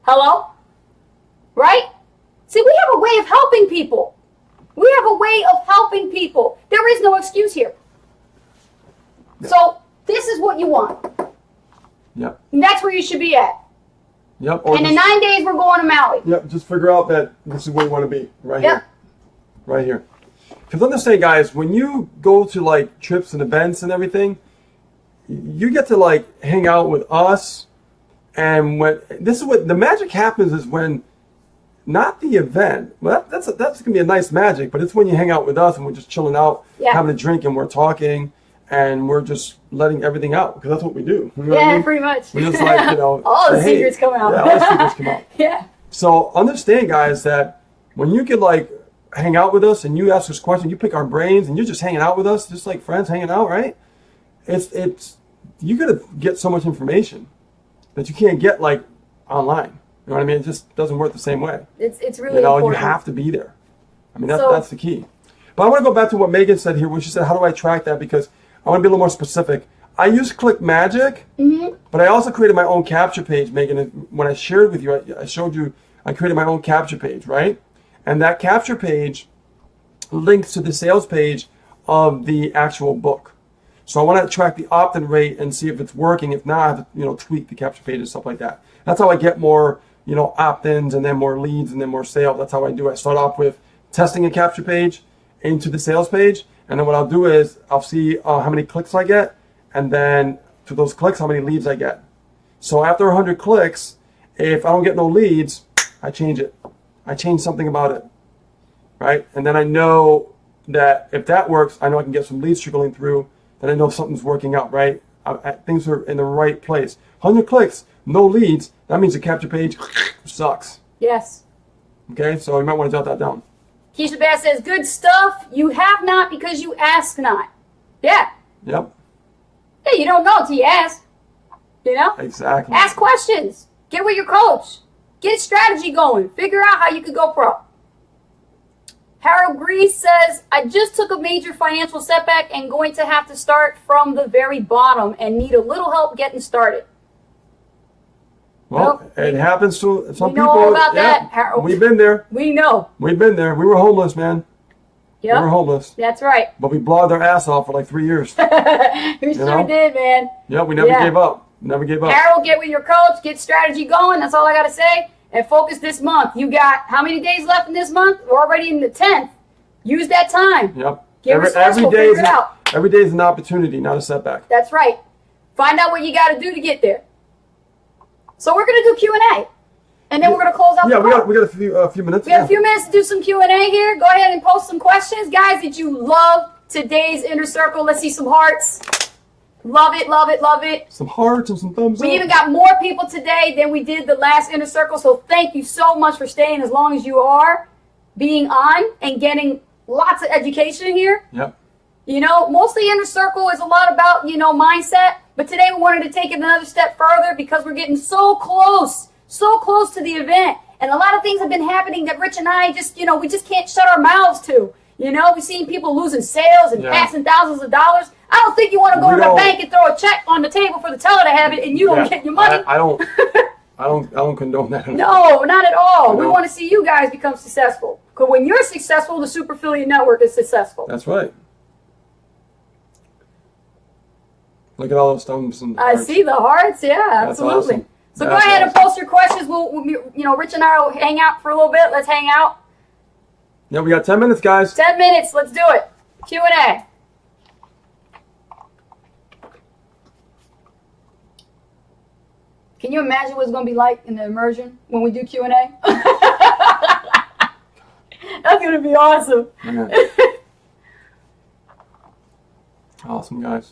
Hello? Right? See, we have a way of helping people. We have a way of helping people. There is no excuse here. Yep. So this is what you want. Yep. And that's where you should be at. Yep. And in 9 days, we're going to Maui. Yep. Just figure out that this is where you want to be. Right Yep. here. Right here. Because understand, guys, when you go to like trips and events and everything, you get to like hang out with us And when this is what the magic happens is when not the event. Well, that's gonna be a nice magic, but it's when you hang out with us and we're just chilling out, having a drink, and we're talking, and we're just letting everything out because that's what we do. You know what I mean? Pretty much. We're just like, you know, all the secrets come out. Yeah, all the secrets come out. Yeah. So understand, guys, that when you can like hang out with us and you ask us questions, you pick our brains, and you're just hanging out with us, just like friends hanging out, right? It's you gotta get so much information that you can't get like online. You know what I mean? It just doesn't work the same way. It's really important. You have to be there. I mean, that's the key. But I want to go back to what Megan said here when she said, how do I track that? Because I want to be a little more specific. I use ClickMagick, but I also created my own capture page, Megan. And when I shared with you, I showed you, I created my own capture page, right? And that capture page links to the sales page of the actual book. So I want to track the opt-in rate and see if it's working. If not, I have to, tweak the capture page and stuff like that. That's how I get more, opt-ins and then more leads and then more sales. That's how I do it. I start off with testing a capture page into the sales page. And then what I'll do is I'll see how many clicks I get. And then to those clicks, how many leads I get. So after 100 clicks, if I don't get no leads, I change it. I change something about it, right? And then I know that if that works, I know I can get some leads trickling through. Then I know something's working out, right? Things are in the right place. 100 clicks, no leads. That means the capture page sucks. Yes. Okay, so you might want to jot that down. Keisha Bass says, good stuff. You have not because you ask not. Yeah. Yep. Yeah, you don't know until you ask. Exactly. Ask questions. Get with your coach. Get strategy going. Figure out how you could go pro. Harold Grease says, I just took a major financial setback and going to have to start from the very bottom and need a little help getting started. Well, it happens to some people. We know all about that, Harold. We've been there. We know. We've been there. We were homeless, man. Yep. We were homeless. That's right. But we blogged our ass off for like 3 years. We sure did, man. Yeah, we never gave up. Never gave up. Harold, get with your coach. Get strategy going. That's all I got to say. And focus this month. You got how many days left in this month? We're already in the 10th. Use that time. Yep. Every day is an opportunity, not a setback. That's right. Find out what you got to do to get there. So we're going to do Q&A. And then we're going to close out the we got a few minutes. We got a few minutes to do some Q&A here. Go ahead and post some questions. Guys, did you love today's Inner Circle? Let's see some hearts. Love it, love it, love it. Some hearts and some thumbs up. We even got more people today than we did the last Inner Circle. So thank you so much for staying as long as you are, being on and getting lots of education here. Yep. Mostly Inner Circle is a lot about, mindset. But today we wanted to take it another step further because we're getting so close to the event. And a lot of things have been happening that Rich and I just, we just can't shut our mouths to. We've seen people losing sales and passing thousands of dollars. I don't think you want to go to the bank and throw a check on the table for the teller to have it and you don't get your money. I don't condone that. No, not at all. We want to see you guys become successful. Because when you're successful, the Super Affiliate Network is successful. That's right. Look at all those thumbs and I see the hearts. Yeah, absolutely. Awesome. So go ahead and post your questions. We'll, Rich and I will hang out for a little bit. Let's hang out. Yeah, we got 10 minutes, guys. 10 minutes. Let's do it. Q&A. Can you imagine what it's going to be like in the immersion when we do Q&A? That's going to be awesome. Awesome, guys.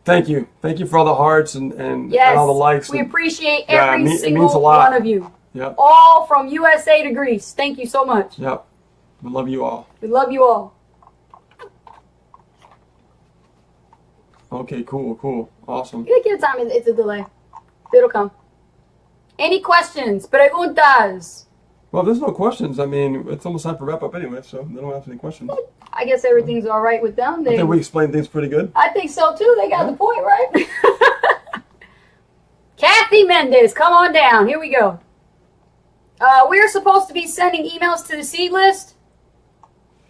Thank you. Thank you for all the hearts and all the likes. We appreciate every single lot. one of you. Yep. All from USA to Greece. Thank you so much. Yep. We love you all. We love you all. Okay, cool. Awesome. You give it time. It's a delay. It'll come. Any questions? Preguntas? Well, if there's no questions, I mean, it's almost time for wrap up anyway, so they don't have any questions. I guess everything's all right with them. I think we explained things pretty good. I think so, too. They got the point, right? Kathy Mendez, come on down. Here we go. We're supposed to be sending emails to the seed list.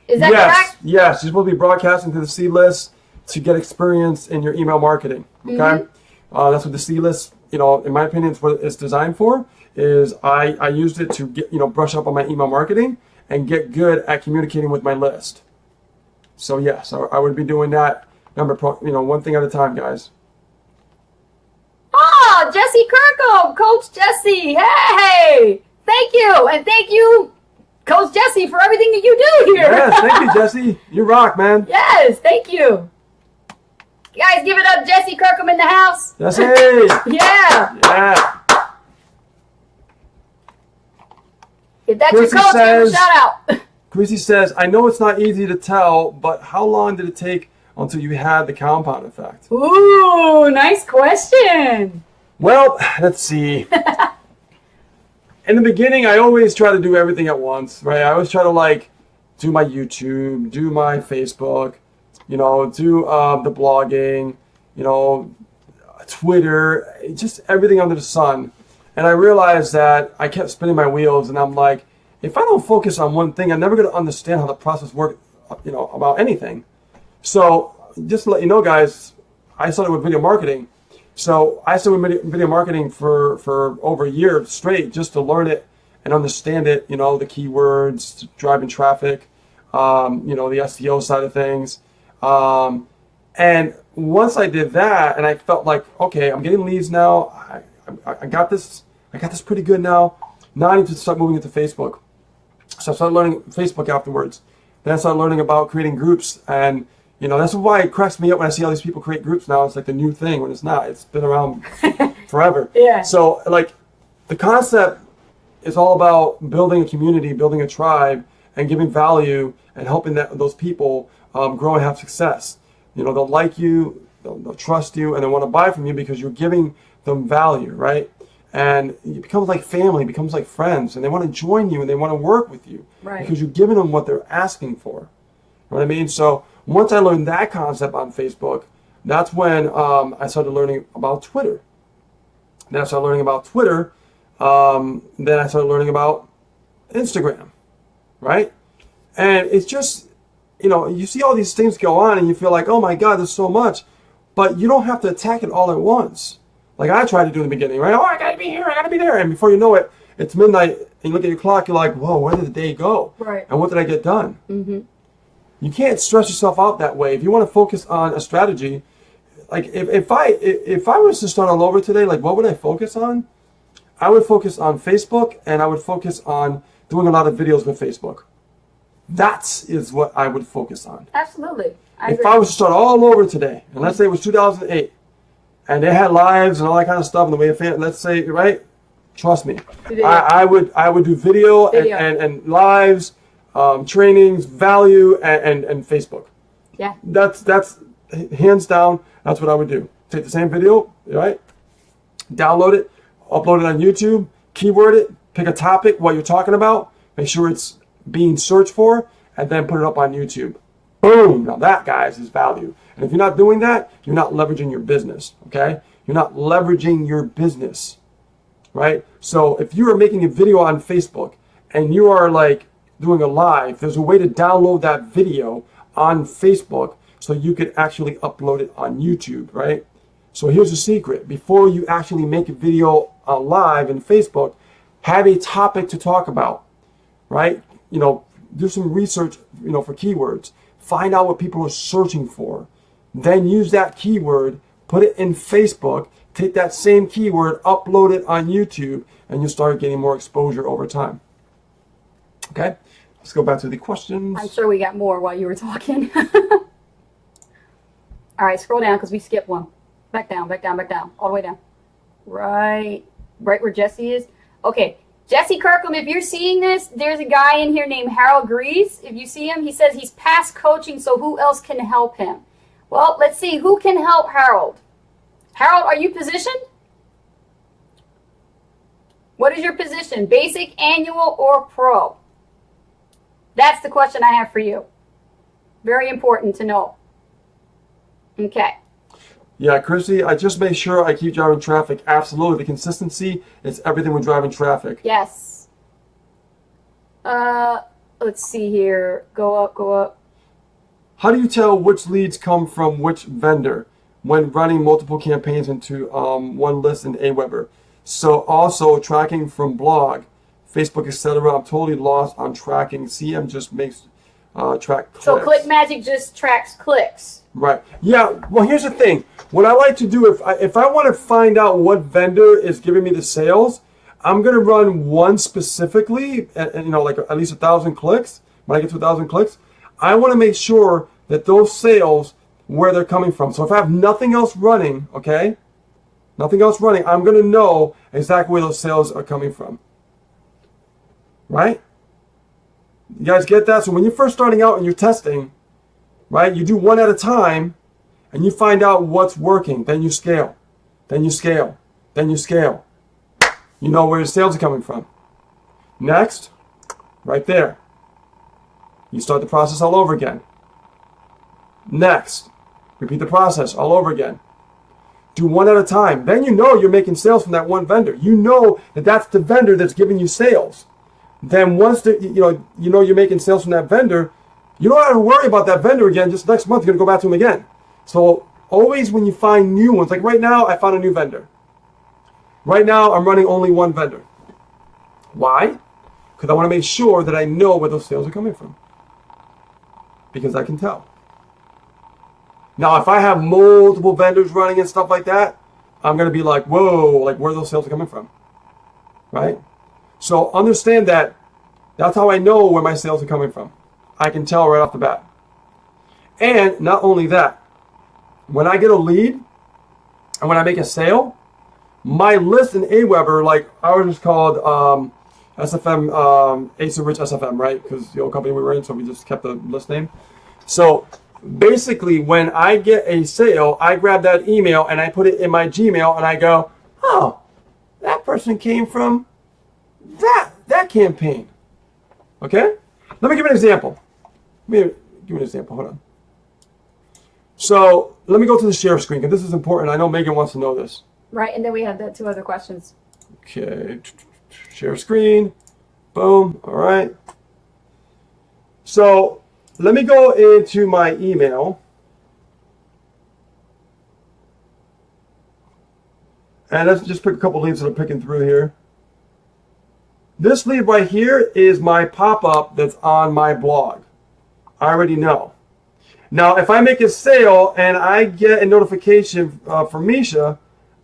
Is that correct? Yes, you're supposed to be broadcasting to the seed list to get experience in your email marketing. Okay? That's what the seed list, in my opinion, is what it's designed for. Is I used it to get, brush up on my email marketing and get good at communicating with my list. So yes, I would be doing that. Remember, one thing at a time, guys. Oh, Jesse Kirkham, Coach Jesse. Hey, thank you. And thank you, Coach Jesse, for everything that you do here. Yes, thank you, Jesse. You rock, man. Yes, thank you. Guys, give it up, Jesse Kirkham in the house. Jesse. Yeah. Yeah. If that's Chrissy your coach, give him a says- shout out. Chrissy says, I know it's not easy to tell, but how long did it take until you had the compound effect? Ooh, nice question. Well, let's see. In the beginning, I always try to do everything at once, right? I always try to like do my YouTube, do my Facebook, do the blogging, Twitter, just everything under the sun. And I realized that I kept spinning my wheels, and I'm like, if I don't focus on one thing, I'm never going to understand how the process works, about anything. So just to let you know, guys, I started with video marketing. So I started with video marketing for over a year straight just to learn it and understand it, the keywords, driving traffic, the SEO side of things. And once I did that and I felt like, okay, I'm getting leads now. I got this pretty good now. Now I need to start moving into Facebook. So I started learning Facebook afterwards. Then I started learning about creating groups, and that's why it cracks me up when I see all these people create groups now. It's like the new thing when it's not. It's been around forever. Yeah. So like the concept is all about building a community, building a tribe, and giving value and helping those people grow and have success. They'll like you, they'll trust you, and they want to buy from you because you're giving them value, right? And it becomes like family, it becomes like friends, and they want to join you and they want to work with you, right? Because you're giving them what they're asking for. You know what I mean? So once I learned that concept on Facebook, that's when I started learning about Twitter. Then I started learning about Twitter. Then I started learning about Instagram, right? And it's just, you see all these things go on and you feel like, oh my God, there's so much. But you don't have to attack it all at once. Like I tried to do in the beginning, right? Oh, I gotta be here, I gotta be there. And before you know it, it's midnight and you look at your clock, you're like, whoa, where did the day go? Right. And what did I get done? Mm-hmm. You can't stress yourself out that way. If you want to focus on a strategy, like if I was to start all over today, like what would I focus on? I would focus on Facebook, and I would focus on doing a lot of videos with Facebook. That is what I would focus on. Absolutely. If I was to start all over today, and let's say it was 2008, and they had lives and all that kind of stuff, and the way of let's say, right? Trust me, I would do video. And lives, trainings, value, and Facebook. Yeah. That's hands down. That's what I would do. Take the same video, right? Download it, upload it on YouTube, keyword it, pick a topic, what you're talking about, make sure it's being searched for, and then put it up on YouTube. Boom! Now that, guys, is value. And if you're not doing that, you're not leveraging your business, okay? You're not leveraging your business, right? So if you are making a video on Facebook and you are like doing a live, there's a way to download that video on Facebook so you could actually upload it on YouTube, right? So here's the secret. Before you actually make a video live in Facebook, have a topic to talk about, right? Do some research, for keywords. Find out what people are searching for. Then use that keyword, put it in Facebook, take that same keyword, upload it on YouTube, and you'll start getting more exposure over time. Okay? Let's go back to the questions. I'm sure we got more while you were talking. All right, scroll down because we skipped one. Back down, all the way down. Right where Jesse is. Okay, Jesse Kirkham, if you're seeing this, there's a guy in here named Harold Grease. If you see him, he says he's past coaching, so who else can help him? Well, let's see. Who can help Harold? Harold, are you positioned? What is your position? Basic, annual, or pro? That's the question I have for you. Very important to know. Okay. Yeah, Chrissy, I just make sure I keep driving traffic. Absolutely. The consistency is everything with driving traffic. Yes. Let's see here. Go up. How do you tell which leads come from which vendor when running multiple campaigns into one list in Aweber? So also tracking from blog, Facebook, etc. I'm totally lost on tracking. CM just makes track clicks. So ClickMagick just tracks clicks. Right. Yeah. Well, here's the thing. What I like to do, if I want to find out what vendor is giving me the sales, I'm going to run one specifically, and like at least 1,000 clicks. When I get to 1,000 clicks, I want to make sure that those sales, where they're coming from. So if I have nothing else running, okay, nothing else running, I'm going to know exactly where those sales are coming from. Right? You guys get that? So when you're first starting out and you're testing, right, you do one at a time, and you find out what's working. Then you scale. Then you scale. Then you scale. You know where your sales are coming from. Next, right there. You start the process all over again. Next, repeat the process all over again. Do one at a time. Then you know you're making sales from that one vendor. You know that that's the vendor that's giving you sales. Then once you know you're making sales from that vendor, you don't have to worry about that vendor again. Just next month, you're going to go back to him again. So always when you find new ones, like right now, I found a new vendor. Right now, I'm running only one vendor. Why? Because I want to make sure that I know where those sales are coming from. Because I can tell. Now, if I have multiple vendors running and stuff like that, I'm going to be like, whoa, like where those sales are coming from. Right? So understand that that's how I know where my sales are coming from. I can tell right off the bat. And not only that, when I get a lead and when I make a sale, my list in Aweber, like ours is called SFM, Asa Rich SFM, right? Because the old company we were in, so we just kept the list name. So basically, when I get a sale, I grab that email and I put it in my Gmail and I go, oh, that person came from that campaign. Okay? Let me give you an example. Give me an example. Hold on. So let me go to the share screen because this is important. I know Megan wants to know this. Right, and then we have the two other questions. Okay. Share screen. Boom. All right. So let me go into my email. And let's just pick a couple leads that I'm picking through here. This lead right here is my pop-up that's on my blog. I already know. Now, if I make a sale and I get a notification from Misha,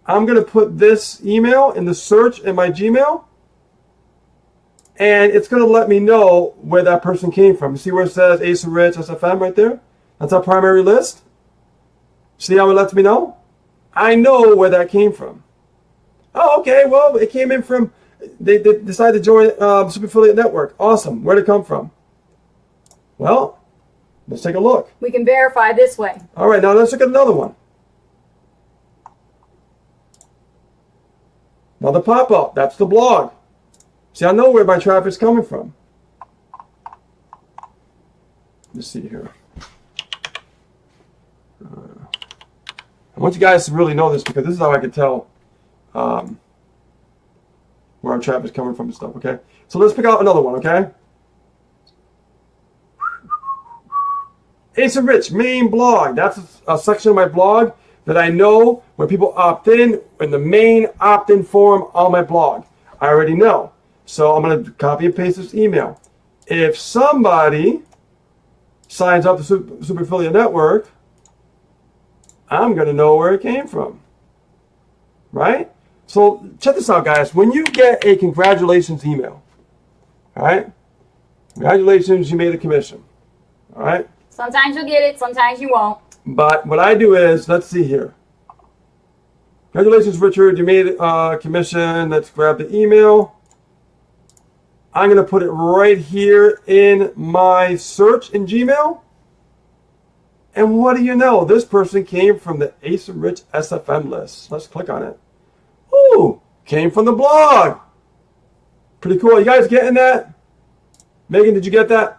I'm going to put this email in the search in my Gmail, and it's going to let me know where that person came from. You see where it says Asa Rich SFM right there? That's our primary list. See how it lets me know? I know where that came from. Oh, okay, well, it came in from, they decided to join Super Affiliate Network. Awesome. Where'd it come from? Well, let's take a look. We can verify this way. All right, now let's look at another one. Another pop-up. That's the blog. See, I know where my traffic's coming from. Let's see here. I want you guys to really know this because this is how I can tell where our traffic's coming from and stuff, okay? So let's pick out another one, okay? Asa Rich, main blog. That's a section of my blog that I know when people opt in the main opt-in forum on my blog. I already know. So I'm going to copy and paste this email. If somebody signs up to Super Affiliate Network, I'm going to know where it came from. Right? So check this out, guys. When you get a congratulations email, all right? Congratulations, you made a commission. All right? Sometimes you'll get it, sometimes you won't. But what I do is, let's see here. Congratulations, Richard. You made a commission. Let's grab the email. I'm going to put it right here in my search in Gmail. And what do you know? This person came from the Asa Rich SFM list. Let's click on it. Ooh, came from the blog. Pretty cool. You guys getting that? Megan, did you get that?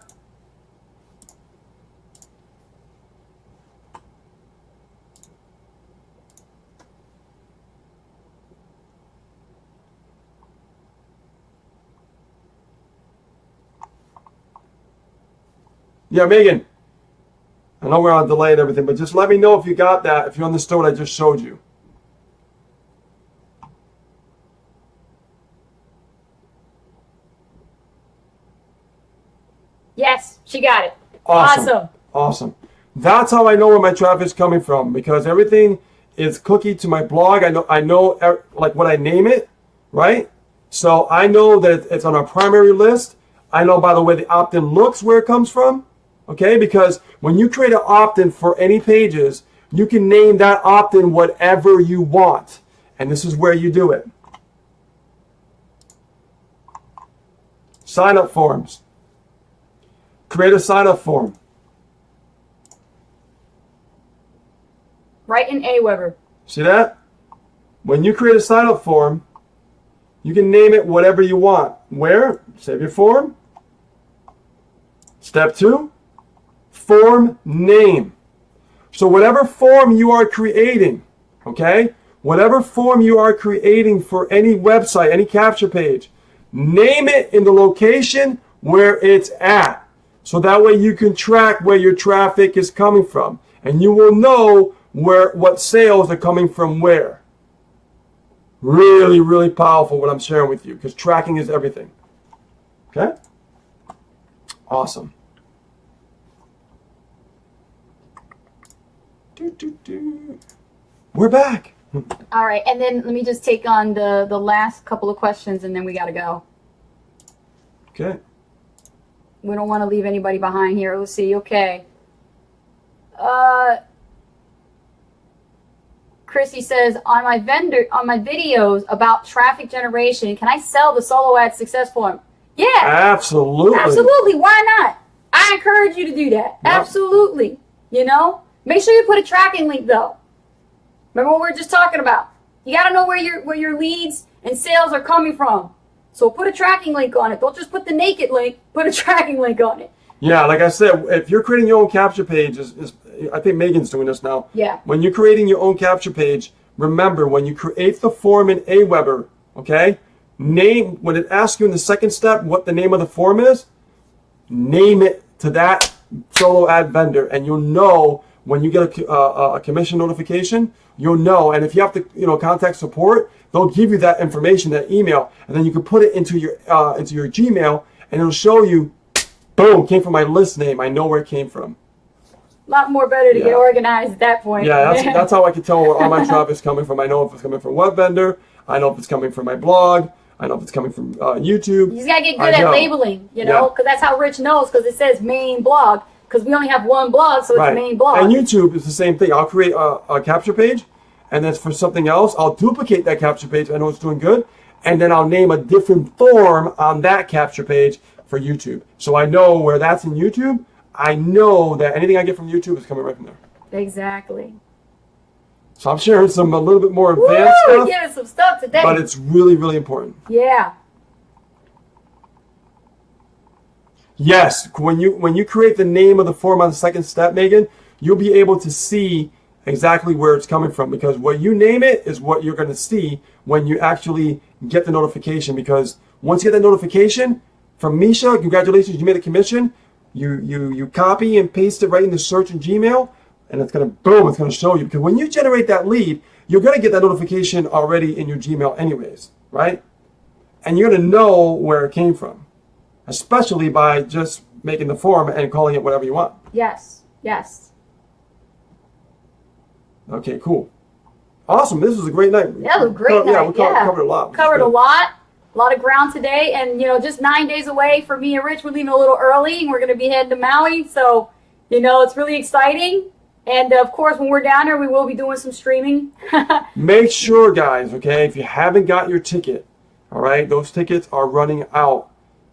Yeah, Megan. I know we're on delay and everything, but just let me know if you got that, if you understood what I just showed you. Yes, she got it. Awesome. That's how I know where my traffic is coming from, because everything is cookie to my blog. I know like when I name it, right? So I know that it's on our primary list. I know by the way the opt-in looks where it comes from, okay? Because when you create an opt-in for any pages, you can name that opt-in whatever you want. And this is where you do it. Sign-up forms. Create a sign-up form. Right in Aweber. See that? When you create a sign-up form, you can name it whatever you want. Where? Save your form. Step 2, form name. So whatever form you are creating, okay? Whatever form you are creating for any website, any capture page, name it in the location where it's at. So that way you can track where your traffic is coming from. And you will know what sales are coming from where. Really, really powerful what I'm sharing with you, because tracking is everything. Okay? Awesome. We're back. All right, and then let me just take on the last couple of questions, and then we got to go. Okay. We don't want to leave anybody behind here. Let's see. Okay. Chrissy says, on my videos about traffic generation, can I sell the solo ad success form? Yeah. Absolutely. Why not? I encourage you to do that. Yep. Absolutely. You know, make sure you put a tracking link though. Remember what we were just talking about? You got to know where your leads and sales are coming from. So put a tracking link on it. Don't just put the naked link. Put a tracking link on it. Yeah, like I said, if you're creating your own capture page, I think Megan's doing this now. Yeah. When you're creating your own capture page, remember when you create the form in Aweber, okay, when it asks you in the second step what the name of the form is, name it to that solo ad vendor, and you'll know when you get a commission notification, you'll know. And if you have to, contact support, they'll give you that information, that email, and then you can put it into your Gmail, and it'll show you, boom, came from my list name. I know where it came from. A lot more better to get organized at that point. Yeah, that's how I can tell where all my traffic is coming from. I know if it's coming from web vendor. I know if it's coming from my blog. I know if it's coming from YouTube. You just gotta get good at labeling, because that's how Rich knows, because it says main blog. Because we only have one blog, so it's main blog. And YouTube is the same thing. I'll create a capture page, and then for something else, I'll duplicate that capture page. I know it's doing good, and then I'll name a different form on that capture page for YouTube. So I know where that's in YouTube. I know that anything I get from YouTube is coming right from there. Exactly. So I'm sharing a little bit more advanced stuff. Yeah, some stuff today. But it's really, really important. Yeah. Yes, when you create the name of the form on the second step, Megan, you'll be able to see exactly where it's coming from, because what you name it is what you're going to see when you actually get the notification. Because once you get that notification from Misha, congratulations, you made a commission. You copy and paste it right in the search in Gmail, and it's going to show you. Because when you generate that lead, you're going to get that notification already in your Gmail anyways, right? And you're going to know where it came from, especially by just making the form and calling it whatever you want. Yes. Okay, cool. Awesome. This was a great night. Yeah, it was a great night. Yeah, we covered a lot. Covered a lot of ground today. And, just 9 days away for me and Rich. We're leaving a little early, and we're going to be heading to Maui. So, it's really exciting. And, of course, when we're down there, we will be doing some streaming. Make sure, guys, okay, if you haven't got your ticket, all right, those tickets are running out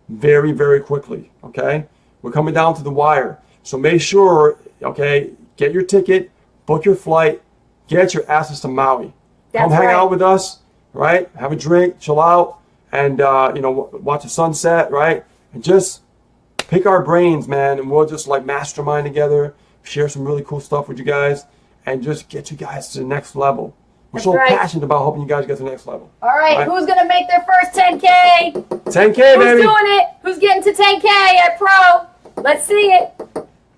very, very quickly, okay? We're coming down to the wire. So make sure, okay, get your ticket, book your flight, get your asses to Maui. Come hang out with us, right? Have a drink, chill out, and, watch the sunset, right? And just pick our brains, man, and we'll just, mastermind together, share some really cool stuff with you guys, and just get you guys to the next level. We're so passionate about helping you guys get to the next level. All right, who's going to make their first 10K? 10K, baby. Who's doing it? Who's getting to 10K at Pro? Let's see it.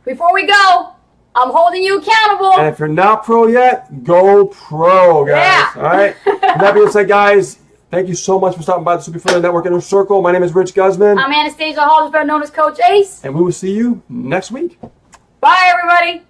Before we go, I'm holding you accountable. And if you're not pro yet, go pro, guys. Yeah. All right? With that being said, guys, Thank you so much for stopping by the Super Affiliate Network Inner Circle. My name is Rich Guzman. I'm Anastasia Hall, better known as Coach Ace. And we will see you next week. Bye, everybody.